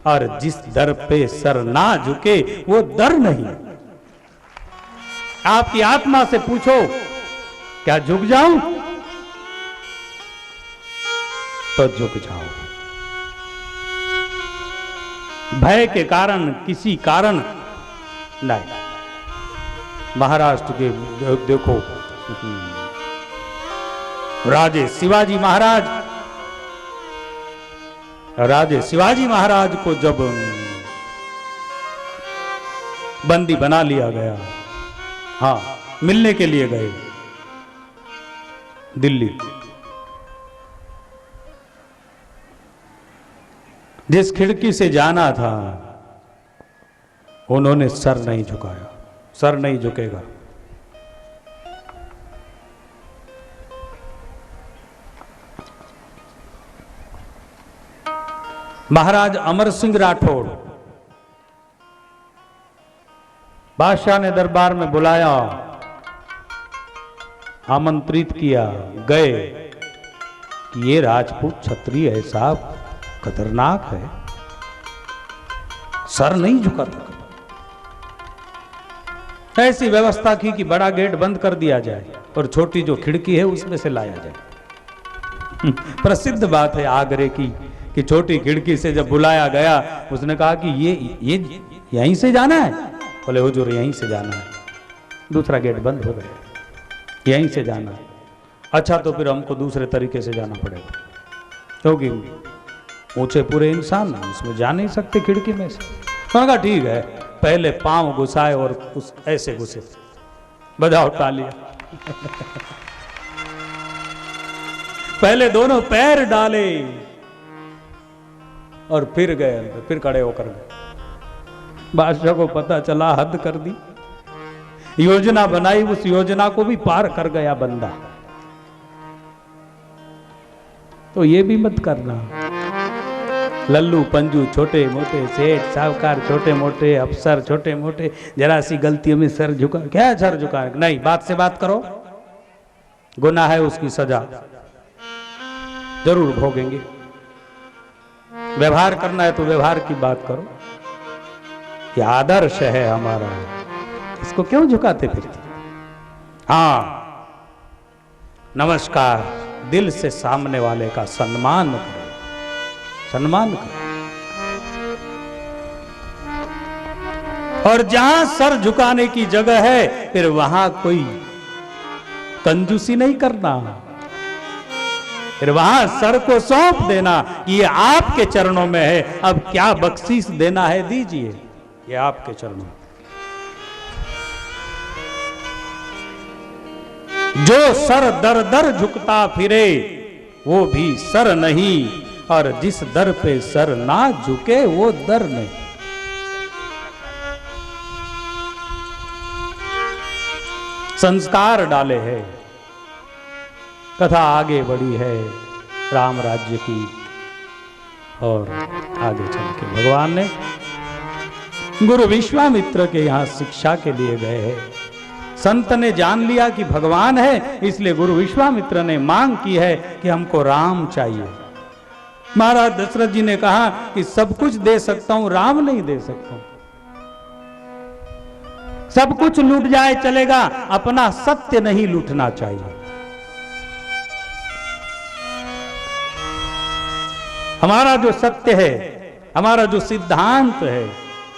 और जिस दर पे सर ना झुके वो दर नहीं। आपकी आत्मा से पूछो, क्या झुक जाऊं? तो झुक जाओ। भय के कारण, किसी कारण नहीं। महाराष्ट्र के देखो, राजे शिवाजी महाराज को जब बंदी बना लिया गया, हाँ, मिलने के लिए गए दिल्ली, जिस खिड़की से जाना था उन्होंने सर नहीं झुकाया। सर नहीं झुकेगा। महाराज अमर सिंह राठौड़ बादशाह ने दरबार में बुलाया, आमंत्रित किया, गए कि ये राजपूत क्षत्रिय ऐसा खतरनाक है, सर नहीं झुकाता। ऐसी व्यवस्था की कि बड़ा गेट बंद कर दिया जाए और छोटी जो खिड़की है उसमें से लाया जाए। प्रसिद्ध बात है आगरे की कि छोटी खिड़की से जब बुलाया गया, उसने कहा कि ये यहीं से जाना है? बोले हुजूर यहीं से जाना है। दूसरा गेट बंद हो गया, यहीं से जाना है। अच्छा तो फिर हमको दूसरे तरीके से जाना पड़ेगा, क्योंकि ऊंचे पूरे इंसान उसमें जा नहीं सकते खिड़की में से। उन्होंने कहा ठीक है, पहले पांव घुसाए और उस ऐसे घुसे, बजाओ तालियां। पहले दोनों पैर डाले और फिर गए अंदर, फिर खड़े होकर गए। बादशाह को पता चला हद कर दी, योजना बनाई, उस योजना को भी पार कर गया बंदा। तो ये भी मत करना, लल्लू पंजू छोटे मोटे सेठ साहूकार छोटे मोटे अफसर छोटे मोटे जरा सी गलतियों में सर झुका, क्या सर झुका नहीं, बात से बात करो, गुनाह है उसकी सजा जरूर भोगेंगे। व्यवहार करना है तो व्यवहार की बात करो, ये आदर्श है हमारा, इसको क्यों झुकाते फिरते? हाँ नमस्कार, दिल से सामने वाले का सम्मान करो, सम्मान करो। और जहां सर झुकाने की जगह है फिर वहां कोई कंजूसी नहीं करना, फिर वहां सर को सौंप देना, ये आपके चरणों में है, अब क्या बख्शीश देना है दीजिए, ये आपके चरणों में। जो सर दर दर झुकता फिरे वो भी सर नहीं, और जिस दर पे सर ना झुके वो दर नहीं। संस्कार डाले हैं, कथा आगे बढ़ी है राम राज्य की, और आगे चल के भगवान ने गुरु विश्वामित्र के यहां शिक्षा के लिए गए हैं। संत ने जान लिया कि भगवान है, इसलिए गुरु विश्वामित्र ने मांग की है कि हमको राम चाहिए। महाराज दशरथ जी ने कहा कि सब कुछ दे सकता हूं, राम नहीं दे सकता हूं। सब कुछ लूट जाए चलेगा, अपना सत्य नहीं लूटना चाहिए। हमारा जो सत्य है, हमारा जो सिद्धांत है,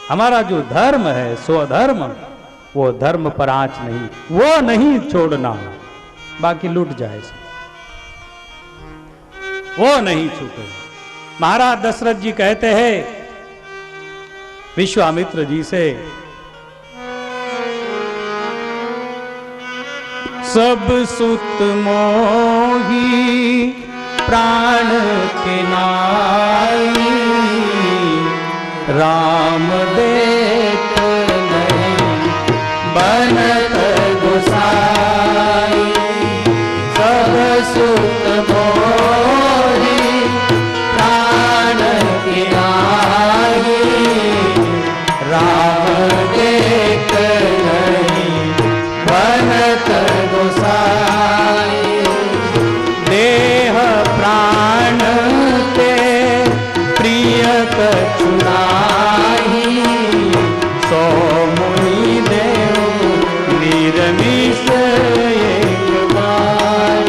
हमारा जो धर्म है, स्वधर्म, वो धर्म पर आंच नहीं, वो नहीं छोड़ना, बाकी लूट जाए वो नहीं छूटे। महाराज दशरथ जी कहते हैं विश्वामित्र जी से, सब सुत मोही प्राण के नाई, राम देख नहीं बनत गोसाई। सब सुत मोही प्राण के नाई, राम देख नहीं बनत गोसाई। देह प्राण के प्रिय कछुनाही, सो मुनि देव निरमिष एक बार।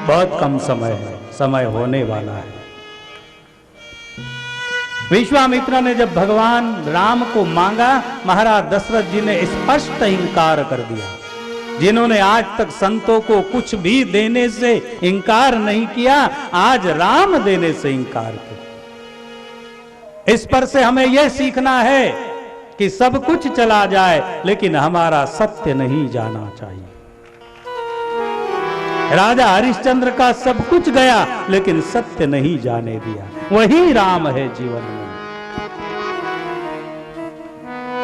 बहुत कम समय है, समय होने वाला है। विश्वामित्र ने जब भगवान राम को मांगा, महाराज दशरथ जी ने स्पष्ट इंकार कर दिया। जिन्होंने आज तक संतों को कुछ भी देने से इंकार नहीं किया, आज राम देने से इंकार किया। इस पर से हमें यह सीखना है कि सब कुछ चला जाए लेकिन हमारा सत्य नहीं जाना चाहिए। राजा हरिश्चंद्र का सब कुछ गया लेकिन सत्य नहीं जाने दिया। वही राम है जीवन में।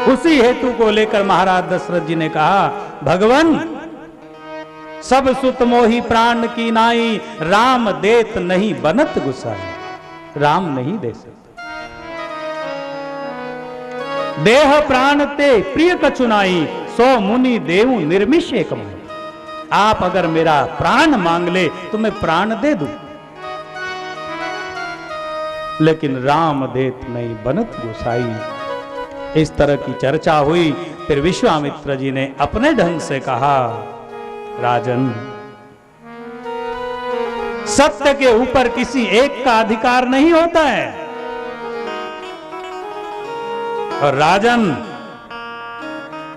उसी हेतु को लेकर महाराज दशरथ जी ने कहा, भगवन सब सुत मोही प्राण की नाई, राम देत नहीं बनत गुसाई। राम नहीं दे सकते। देह प्राण ते प्रिय कचुनाई, सो मुनि देव निर्मिष्य कमाई। आप अगर मेरा प्राण मांग ले तो मैं प्राण दे दूं, लेकिन राम देत नहीं बनत गुसाई। इस तरह की चर्चा हुई। फिर विश्वामित्र जी ने अपने ढंग से कहा, राजन, सत्य के ऊपर किसी एक का अधिकार नहीं होता है, और राजन,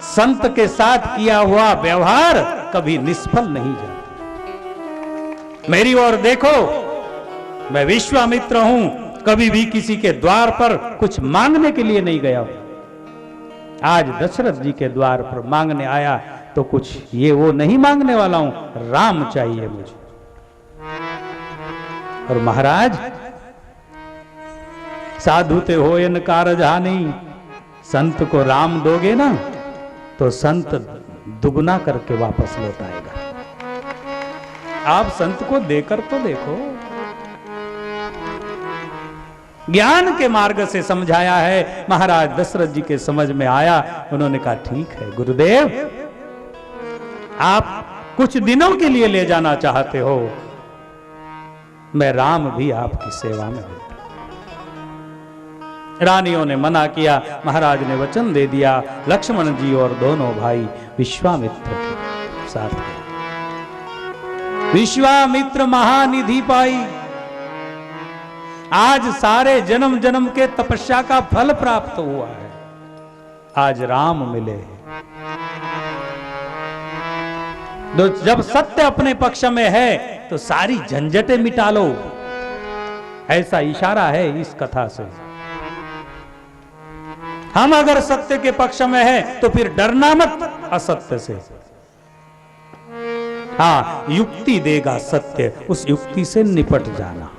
संत के साथ किया हुआ व्यवहार कभी निष्फल नहीं जाता। मेरी ओर देखो, मैं विश्वामित्र हूं, कभी भी किसी के द्वार पर कुछ मांगने के लिए नहीं गया। आज दशरथ जी के द्वार पर मांगने आया तो कुछ ये वो नहीं मांगने वाला हूं, राम चाहिए मुझे। और महाराज, साधु ते होयन कारज हानि, संत को राम दोगे ना तो संत दुगना करके वापस लौट आएगा। आप संत को देकर तो देखो। ज्ञान के मार्ग से समझाया है। महाराज दशरथ जी के समझ में आया। उन्होंने कहा, ठीक है गुरुदेव, आप कुछ दिनों के लिए ले जाना चाहते हो, मैं राम भी आपकी सेवा में हूं। रानियों ने मना किया। महाराज ने वचन दे दिया। लक्ष्मण जी और दोनों भाई विश्वामित्र के साथ गए। विश्वामित्र महानिधि पाई। आज सारे जन्म जन्म के तपस्या का फल प्राप्त हुआ है। आज राम मिले। तो जब सत्य अपने पक्ष में है तो सारी झंझटें मिटा लो, ऐसा इशारा है इस कथा से। हम अगर सत्य के पक्ष में है तो फिर डरना मत असत्य से। हाँ, युक्ति देगा सत्य, उस युक्ति से निपट जाना।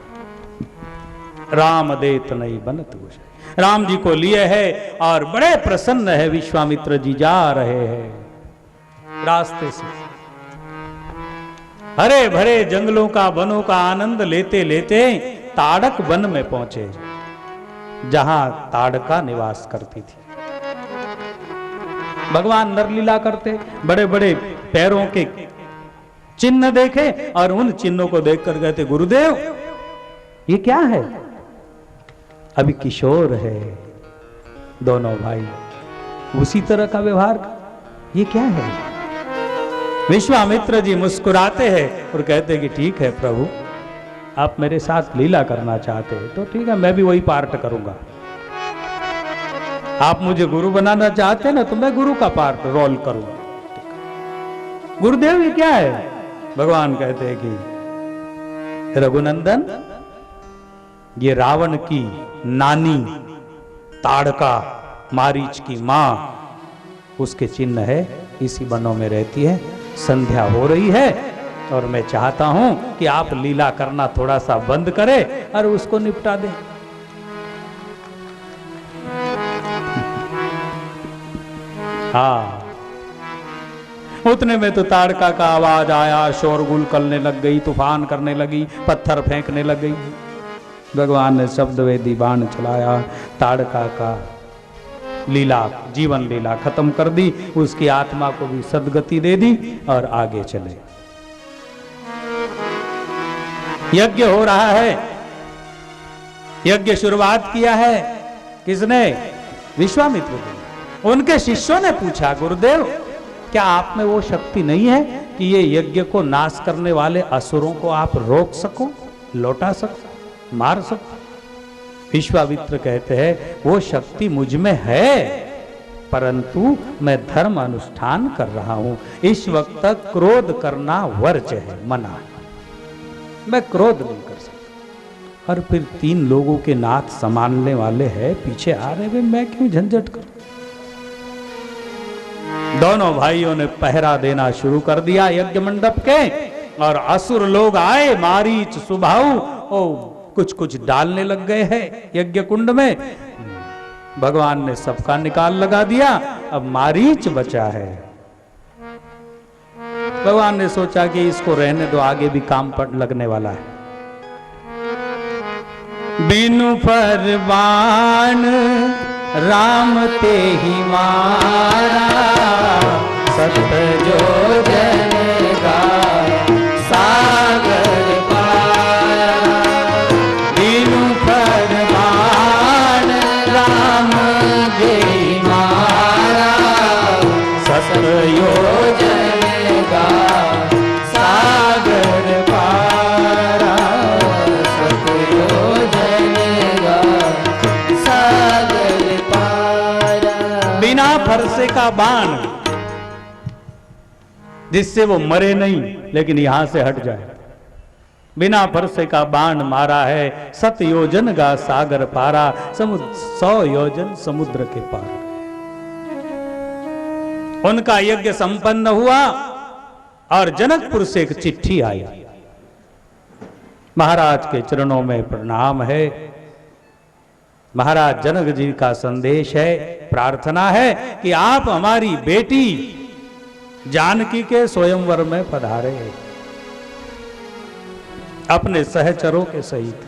राम देत नहीं बनत गुसाई। राम जी को लिए है और बड़े प्रसन्न है। विश्वामित्र जी जा रहे हैं रास्ते से, हरे भरे जंगलों का, वनों का आनंद लेते लेते ताड़क वन में पहुंचे, जहां ताड़का निवास करती थी। भगवान नरलीला करते, बड़े बड़े पैरों के चिन्ह देखे और उन चिन्हों को देखकर कहते, गुरुदेव ये क्या है? अभी किशोर है दोनों भाई, उसी तरह का व्यवहार, ये क्या है? विश्वामित्र जी मुस्कुराते हैं और कहते कि ठीक है प्रभु, आप मेरे साथ लीला करना चाहते हैं तो ठीक है, मैं भी वही पार्ट करूंगा। आप मुझे गुरु बनाना चाहते हैं ना, तो मैं गुरु का पार्ट रोल करूंगा। गुरुदेव ये क्या है? भगवान कहते हैं कि रघुनंदन, ये रावण की नानी ताड़का, मारीच की मां, उसके चिन्ह है, इसी वनों में रहती है। संध्या हो रही है और मैं चाहता हूं कि आप लीला करना थोड़ा सा बंद करें और उसको निपटा दें। हाँ, उतने में तो ताड़का का आवाज आया, शोरगुल करने लग गई, तूफान करने लगी, पत्थर फेंकने लग गई। भगवान ने शब्द वेदी बाण चलाया, ताड़का का लीला, जीवन लीला खत्म कर दी, उसकी आत्मा को भी सदगति दे दी और आगे चले। यज्ञ हो रहा है। यज्ञ शुरुआत किया है किसने? विश्वामित्र जी। उनके शिष्यों ने पूछा, गुरुदेव क्या आप में वो शक्ति नहीं है कि ये यज्ञ को नाश करने वाले असुरों को आप रोक सको, लौटा सको, मार सको? विश्वामित्र कहते हैं, वो शक्ति मुझ में है, परंतु मैं धर्म अनुष्ठान कर रहा हूं। इस वक्त तक क्रोध करना वर्ज्य है, मना है, मैं क्रोध नहीं कर सकता। और फिर 3 लोगों के नाथ संभालने वाले हैं, पीछे आ रहे हैं, मैं क्यों झंझट करूं? दोनों भाइयों ने पहरा देना शुरू कर दिया यज्ञ मंडप के, और असुर लोग आए, मारीच, सुबाहु, कुछ कुछ डालने लग गए हैं यज्ञ कुंड में। भगवान ने सबका निकाल लगा दिया, अब मारीच बचा है। भगवान ने सोचा कि इसको रहने दो, आगे भी काम पर लगने वाला है। बिनु परवान राम ते ही मारा, सत जो जन का सागर पारा। बिनु परवान राम ते ही मारा, सत जो जन का सागर पारा। सत जो बिना फरसे का बाण, जिससे वो मरे नहीं लेकिन यहां से हट जाए, बिना फरसे का बाण मारा है। 7 योजन का सागर पारा, 100 योजन समुद्र के पार। उनका यज्ञ संपन्न हुआ और जनकपुर से एक चिट्ठी आई। महाराज के चरणों में प्रणाम है। महाराज जनक जी का संदेश है, प्रार्थना है कि आप हमारी बेटी जानकी के स्वयंवर में पधारे अपने सहचरों के सहित।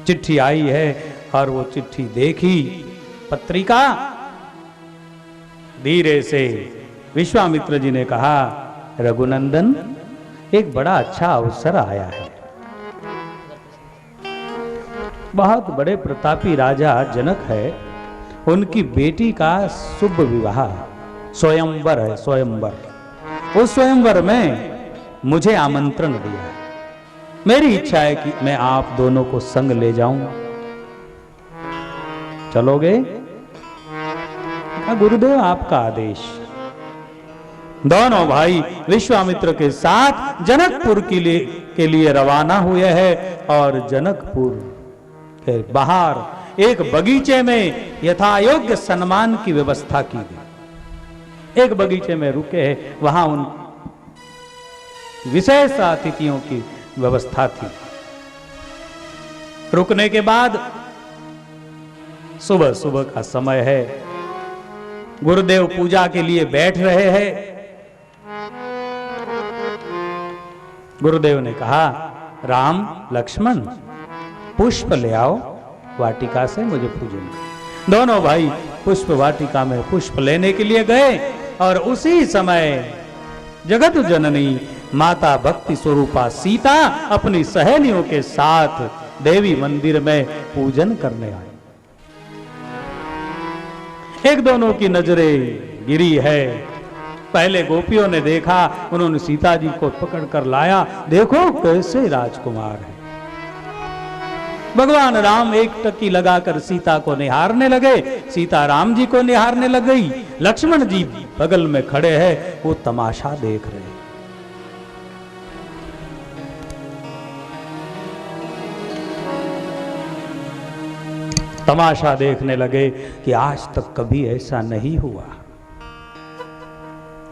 चिट्ठी आई है और वो चिट्ठी देखी, पत्रिका। धीरे से विश्वामित्र जी ने कहा, रघुनंदन, एक बड़ा अच्छा अवसर आया है। बहुत बड़े प्रतापी राजा जनक है, उनकी बेटी का शुभ विवाह, स्वयंवर है, स्वयंवर। उस स्वयंवर में मुझे आमंत्रण दिया है। मेरी इच्छा है कि मैं आप दोनों को संग ले जाऊं। चलोगे? गुरुदेव, आपका आदेश। दोनों भाई विश्वामित्र के साथ जनकपुर के लिए रवाना हुए हैं और जनकपुर के बाहर एक बगीचे में यथायोग्य सम्मान की व्यवस्था की गई। एक बगीचे में रुके हैं, वहां उन विशेष अतिथियों की व्यवस्था थी। रुकने के बाद सुबह सुबह का समय है, गुरुदेव पूजा के लिए बैठ रहे हैं। गुरुदेव ने कहा, राम लक्ष्मण, पुष्प ले आओ वाटिका से, मुझे पूजन। दोनों भाई पुष्प वाटिका में पुष्प लेने के लिए गए और उसी समय जगत जननी माता भक्ति स्वरूपा सीता अपनी सहेलियों के साथ देवी मंदिर में पूजन करने आई। एक दोनों की नजरें गिरी है। पहले गोपियों ने देखा, उन्होंने सीता जी को पकड़कर लाया, देखो कैसे राजकुमार है। भगवान राम एक टकी लगाकर सीता को निहारने लगे, सीता राम जी को निहारने लग गई। लक्ष्मण जी बगल में खड़े हैं, वो तमाशा देख रहे। तमाशा देखने लगे कि आज तक कभी ऐसा नहीं हुआ।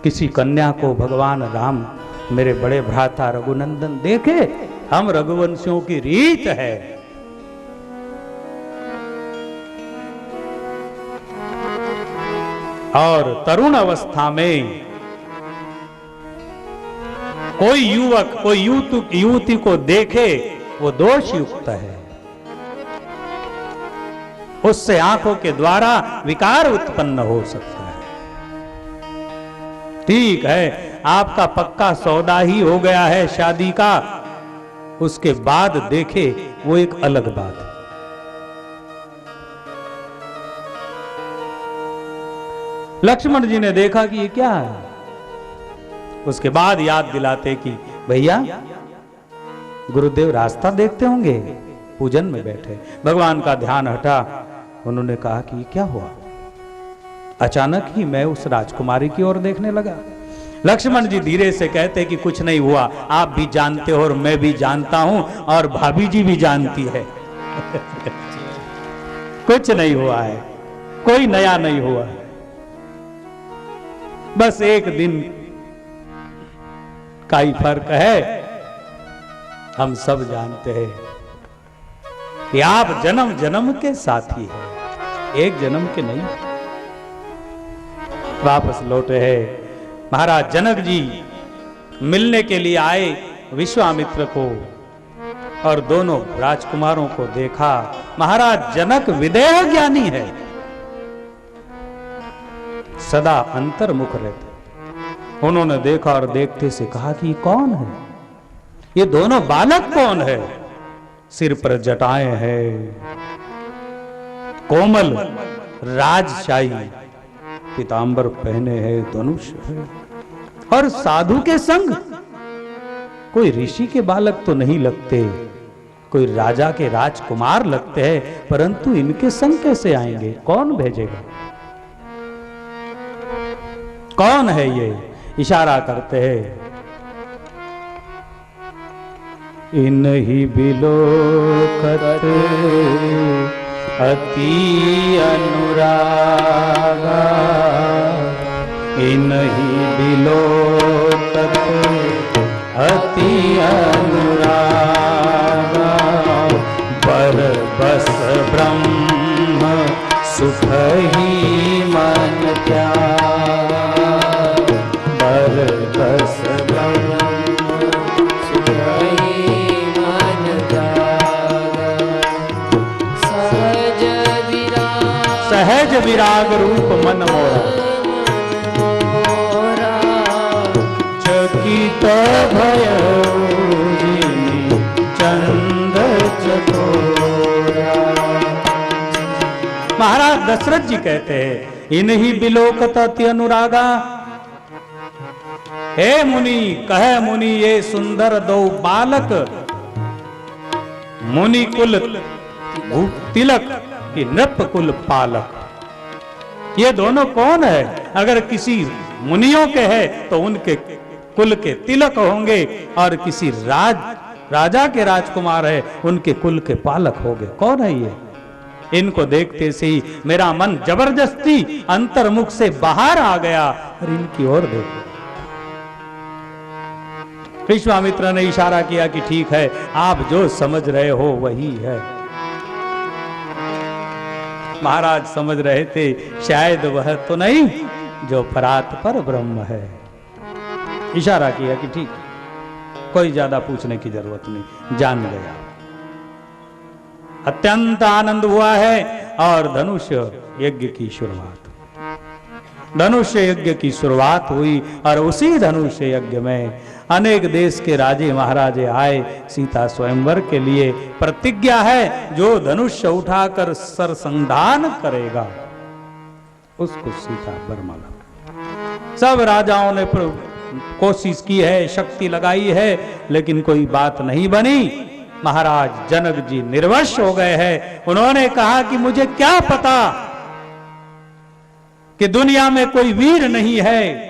किसी कन्या को भगवान राम, मेरे बड़े भ्राता रघुनंदन देखे, हम रघुवंशियों की रीत है। और तरुण अवस्था में कोई युवक कोई युवती को देखे, वो दोष युक्त है, उससे आंखों के द्वारा विकार उत्पन्न हो सकता है। ठीक है, आपका पक्का सौदा ही हो गया है शादी का, उसके बाद देखे वो एक अलग बात है। लक्ष्मण जी ने देखा कि ये क्या है। उसके बाद याद दिलाते कि भैया, गुरुदेव रास्ता देखते होंगे, पूजन में बैठे। भगवान का ध्यान हटा, उन्होंने कहा कि ये क्या हुआ। अचानक ही मैं उस राजकुमारी की ओर देखने लगा। लक्ष्मण जी धीरे से कहते कि कुछ नहीं हुआ, आप भी जानते हो और मैं भी जानता हूं और भाभी जी भी जानती है। कुछ नहीं हुआ है, कोई नया नहीं हुआ है। बस एक दिन का ही फर्क है। हम सब जानते हैं कि आप जन्म जन्म के साथी हैं, एक जन्म के नहीं। वापस लौटे हैं महाराज जनक जी, मिलने के लिए आए विश्वामित्र को और दोनों राजकुमारों को देखा। महाराज जनक विदेह ज्ञानी है, सदा अंतर्मुख रहते। उन्होंने देखा और देखते से कहा कि कौन है, ये दोनों बालक कौन है? सिर पर जटाएं हैं, कोमल राजशाही पीतांबर पहने हैं, धनुष है और साधु के संग। कोई ऋषि के बालक तो नहीं लगते, कोई राजा के राजकुमार लगते हैं, परंतु इनके संग कैसे आएंगे? कौन भेजेगा? कौन है ये? इशारा करते हैं, इन्हीं बिलोकत अति अनुरागा, इन्हीं बिलोकत अति अनुरागा, पर बस ब्रह्म सुख ही मन त्यागा, पर बस ब्रह्म सुख ही मन त्यागा, सहज विराग रूप मन मोरा, चकित भय चंद चकोरा। महाराज दशरथ जी कहते हैं, इन्हीं बिलोकत अति अनुरागा। हे मुनि, कहे मुनि ये सुंदर दो बालक, मुनि कुल तिलक की नृप कुल पालक, ये दोनों कौन है? अगर किसी मुनियों के हैं तो उनके कुल के तिलक होंगे, और किसी राजा के राजकुमार है उनके कुल के पालक होंगे। कौन है ये? इनको देखते से ही मेरा मन जबरदस्ती अंतर्मुख से बाहर आ गया और इनकी ओर देखो। विश्वामित्र ने इशारा किया कि ठीक है, आप जो समझ रहे हो वही है। महाराज समझ रहे थे शायद वह तो नहीं जो परात पर ब्रह्म है। इशारा किया कि ठीक, कोई ज्यादा पूछने की जरूरत नहीं, जान गया। अत्यंत आनंद हुआ है और धनुष यज्ञ की शुरुआत, धनुष यज्ञ की शुरुआत हुई और उसी धनुष यज्ञ में अनेक देश के राजे महाराजे आए सीता स्वयंवर के लिए। प्रतिज्ञा है जो धनुष उठाकर सरसंधान करेगा उसको सीता वरमाला। सब राजाओं ने कोशिश की है, शक्ति लगाई है, लेकिन कोई बात नहीं बनी। महाराज जनक जी निर्वश हो गए हैं। उन्होंने कहा कि मुझे क्या पता कि दुनिया में कोई वीर नहीं है,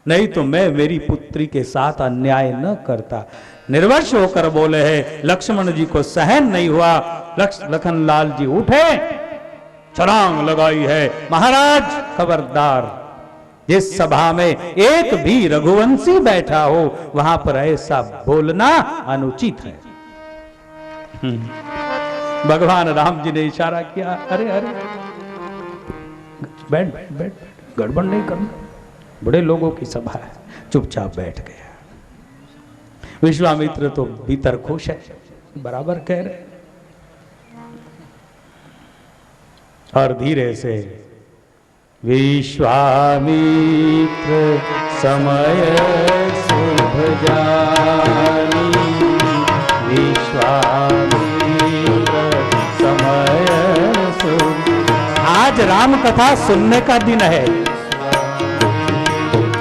नहीं तो मैं मेरी पुत्री के साथ अन्याय न करता। निर्वश होकर बोले हैं। लक्ष्मण जी को सहन नहीं हुआ। लखन लाल जी उठे, छलांग लगाई है, महाराज खबरदार, जिस सभा में एक भी रघुवंशी बैठा हो वहां पर ऐसा बोलना अनुचित है। भगवान राम जी ने इशारा किया, अरे अरे बैठ बैठ बैठ, गड़बड़ नहीं करना, बड़े लोगों की सभा है। चुपचाप बैठ गया। विश्वामित्र तो भीतर खुश है, बराबर कह रहे, और धीरे से विश्वामित्र समय शुभ जानी, विश्वामित्र समय शुभ। आज राम कथा सुनने का दिन है,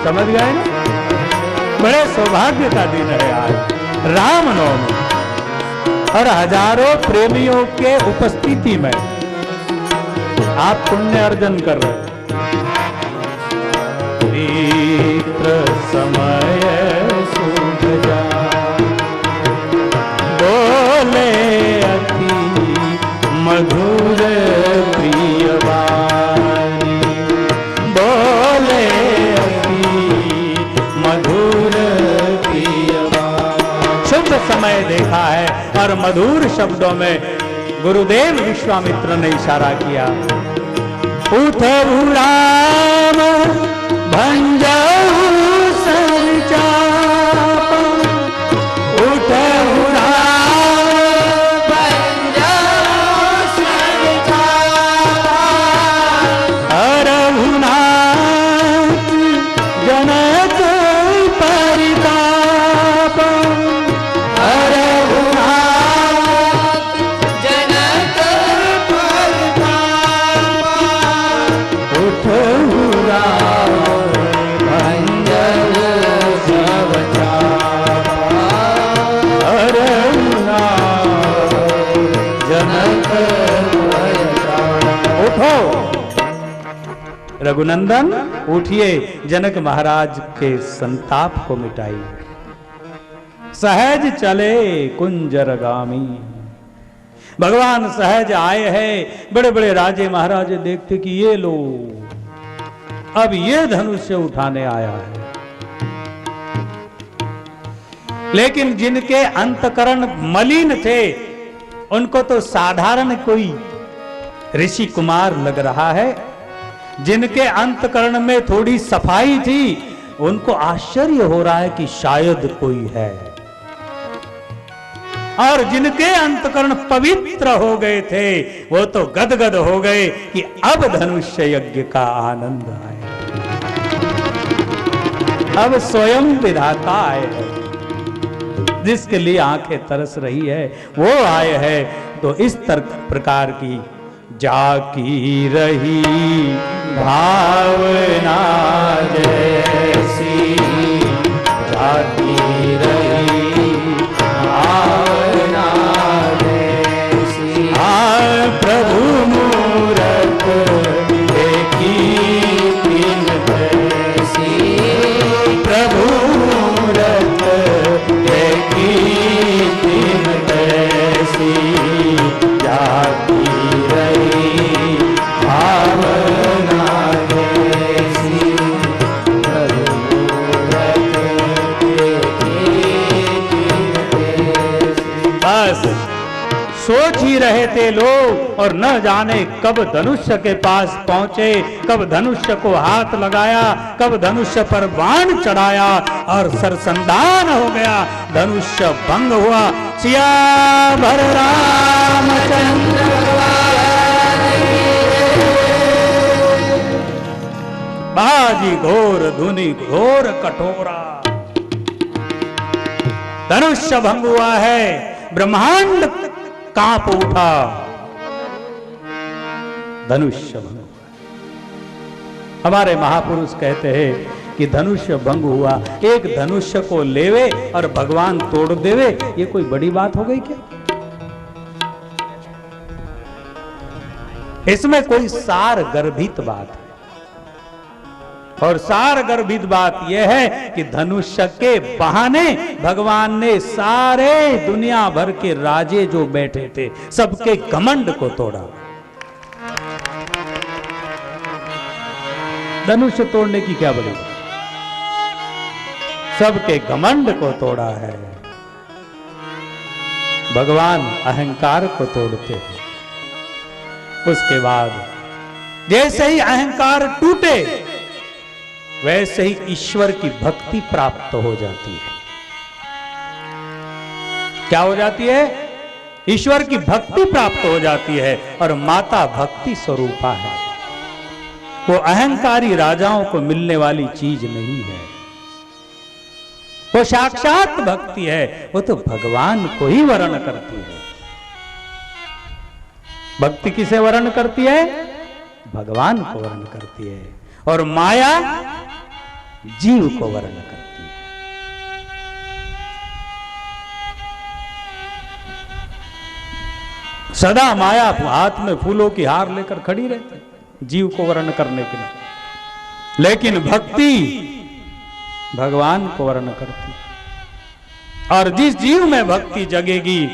समझ गए ना? बड़े सौभाग्य का दिन है आज, रामनवमी, और हजारों प्रेमियों के उपस्थिति में आप पुण्य अर्जन कर रहे हैं। मित्र समय शुभ जानी, बोले अति मधुर प्रिय वाणी, बोले अति मधुर प्रिय वाणी। शुभ समय समय देखा है। और मधुर शब्दों में गुरुदेव विश्वामित्र ने इशारा किया, उठऊ राम भंजऊ सरचाप, उठऊ राम भंजऊ सरचाप, हरहु नाथ जनक परिताप, हरहु नाथ जनक परिताप, उठऊ राम भंजऊ सरचाप, हरहु नाथ जनक परिताप। उठो रघुनंदन, उठिए, जनक महाराज के संताप को मिटाइए। सहज चले कुंजरगामी, भगवान सहज आए हैं। बड़े बड़े राजे महाराजे देखते कि ये लो, अब ये धनुष्य उठाने आया है। लेकिन जिनके अंतकरण मलिन थे, उनको तो साधारण कोई ऋषि कुमार लग रहा है। जिनके अंतकरण में थोड़ी सफाई थी, उनको आश्चर्य हो रहा है कि शायद कोई है। और जिनके अंतकरण पवित्र हो गए थे, वो तो गदगद हो गए कि अब धनुष्य यज्ञ का आनंद आए, अब स्वयं विधाता आए हैं। जिसके लिए आंखें तरस रही है, वो आए हैं। तो इस प्रकार की जाकी रही भावना जैसी, जाकी रही भावना जैसी, प्रभु मूरत देखी तीन जैसी, प्रभु मूरत देखी तीन जैसी, जाकी रही भावना जैसी, प्रभु मूरत देखी तीन जैसी। बस सोच ही रहे थे लोग, और न जाने कब धनुष्य के पास पहुंचे, कब धनुष्य को हाथ लगाया, कब धनुष्य पर बाण चढ़ाया और सरसंधान हो गया, धनुष्य भंग हुआ। सियावर रामचंद्र बाजी घोर धुनि घोर कठोरा, धनुष्य भंग हुआ है, ब्रह्मांड कांप उठा, धनुष्य भंग हुआ। हमारे महापुरुष कहते हैं कि धनुष्य भंग हुआ, एक धनुष्य को लेवे और भगवान तोड़ देवे, ये कोई बड़ी बात हो गई क्या? इसमें कोई सार गर्भित बात है, और सार गर्भित बात यह है कि धनुष्य के बहाने भगवान ने सारे दुनिया भर के राजे जो बैठे थे, सबके घमंड को तोड़ा। धनुष्य तोड़ने की क्या बड़ी बात, सबके घमंड को तोड़ा है। भगवान अहंकार को तोड़ते हैं। उसके बाद जैसे ही अहंकार टूटे, वैसे ही ईश्वर की भक्ति प्राप्त हो जाती है। क्या हो जाती है? ईश्वर की भक्ति प्राप्त हो जाती है। और माता भक्ति स्वरूपा है, वो अहंकारी राजाओं को मिलने वाली चीज नहीं है, वो साक्षात भक्ति है। वो तो भगवान को ही वर्ण करती है। भक्ति किसे वर्ण करती है? भगवान को वर्ण करती है। और माया जीव को वर्ण करती है। सदा माया हाथ में फूलों की हार लेकर खड़ी रहती है जीव को वर्ण करने के लिए, लेकिन भक्ति भगवान को वर्ण करती है। और जिस जीव में भक्ति जगेगी,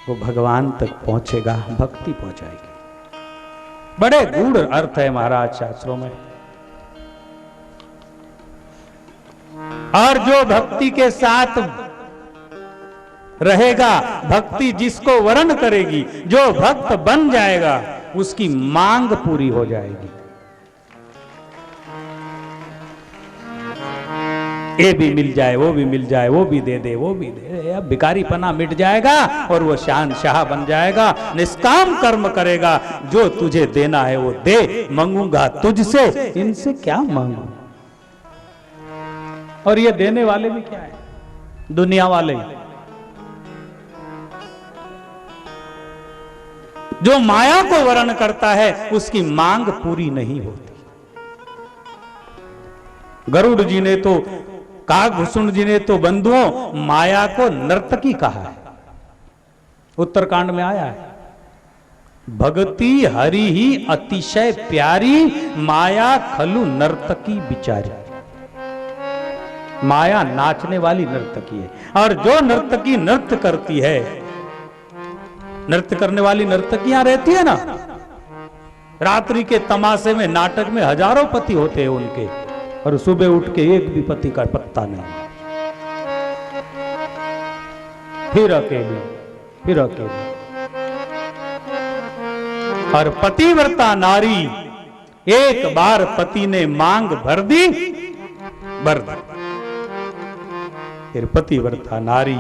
वो भगवान तक पहुंचेगा, भक्ति पहुंचाएगी। बड़े गूढ़ अर्थ है महाराज शास्त्रों में। और जो भक्ति के साथ रहेगा। भक्ति जिसको वरण करेगी, जो भक्त बन जाएगा, उसकी मांग पूरी हो जाएगी। ये भी मिल जाए, वो भी मिल जाए, वो भी दे दे, वो भी दे दे, अब भिखारी पना मिट जाएगा और वो शहंशाह बन जाएगा। निष्काम कर्म करेगा, जो तुझे देना है वो दे, मांगूंगा तुझसे, इनसे क्या मांगू। और ये देने वाले भी क्या है, दुनिया वाले। जो माया को वर्ण करता है उसकी मांग पूरी नहीं होती। गरुड़ जी ने तो, काकभूषण जी ने तो बंधुओं माया को नर्तकी कहा है। उत्तरकांड में आया है, भगति हरि ही अतिशय प्यारी, माया खलु नर्तकी बिचारी। माया नाचने वाली नर्तकी है, और जो नर्तकी नृत्य करती है, नृत्य करने वाली नर्तकियां रहती है ना, रात्रि के तमाशे में, नाटक में हजारों पति होते हैं उनके, और सुबह उठ के एक भी पति का पत्ता नहीं, फिर अकेली, फिर अकेली। और पतिव्रता नारी, एक बार पति ने मांग भर दी, भर दी। फिर पतिव्रता नारी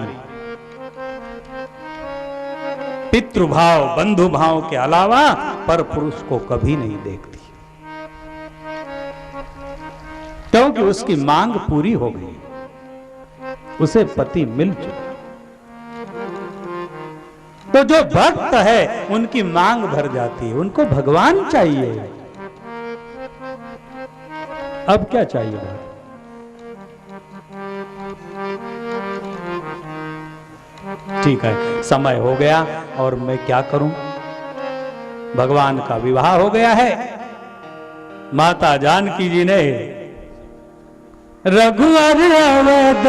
पितृभाव, बंधु भाव के अलावा पर पुरुष को कभी नहीं देखती, क्योंकि उसकी मांग पूरी हो गई, उसे पति मिल चुका। तो जो भक्त है उनकी मांग भर जाती है, उनको भगवान चाहिए। अब क्या चाहिए? ठीक है, समय हो गया और मैं क्या करूं, भगवान का विवाह हो गया है। माता जानकी जी ने रघुवर अवध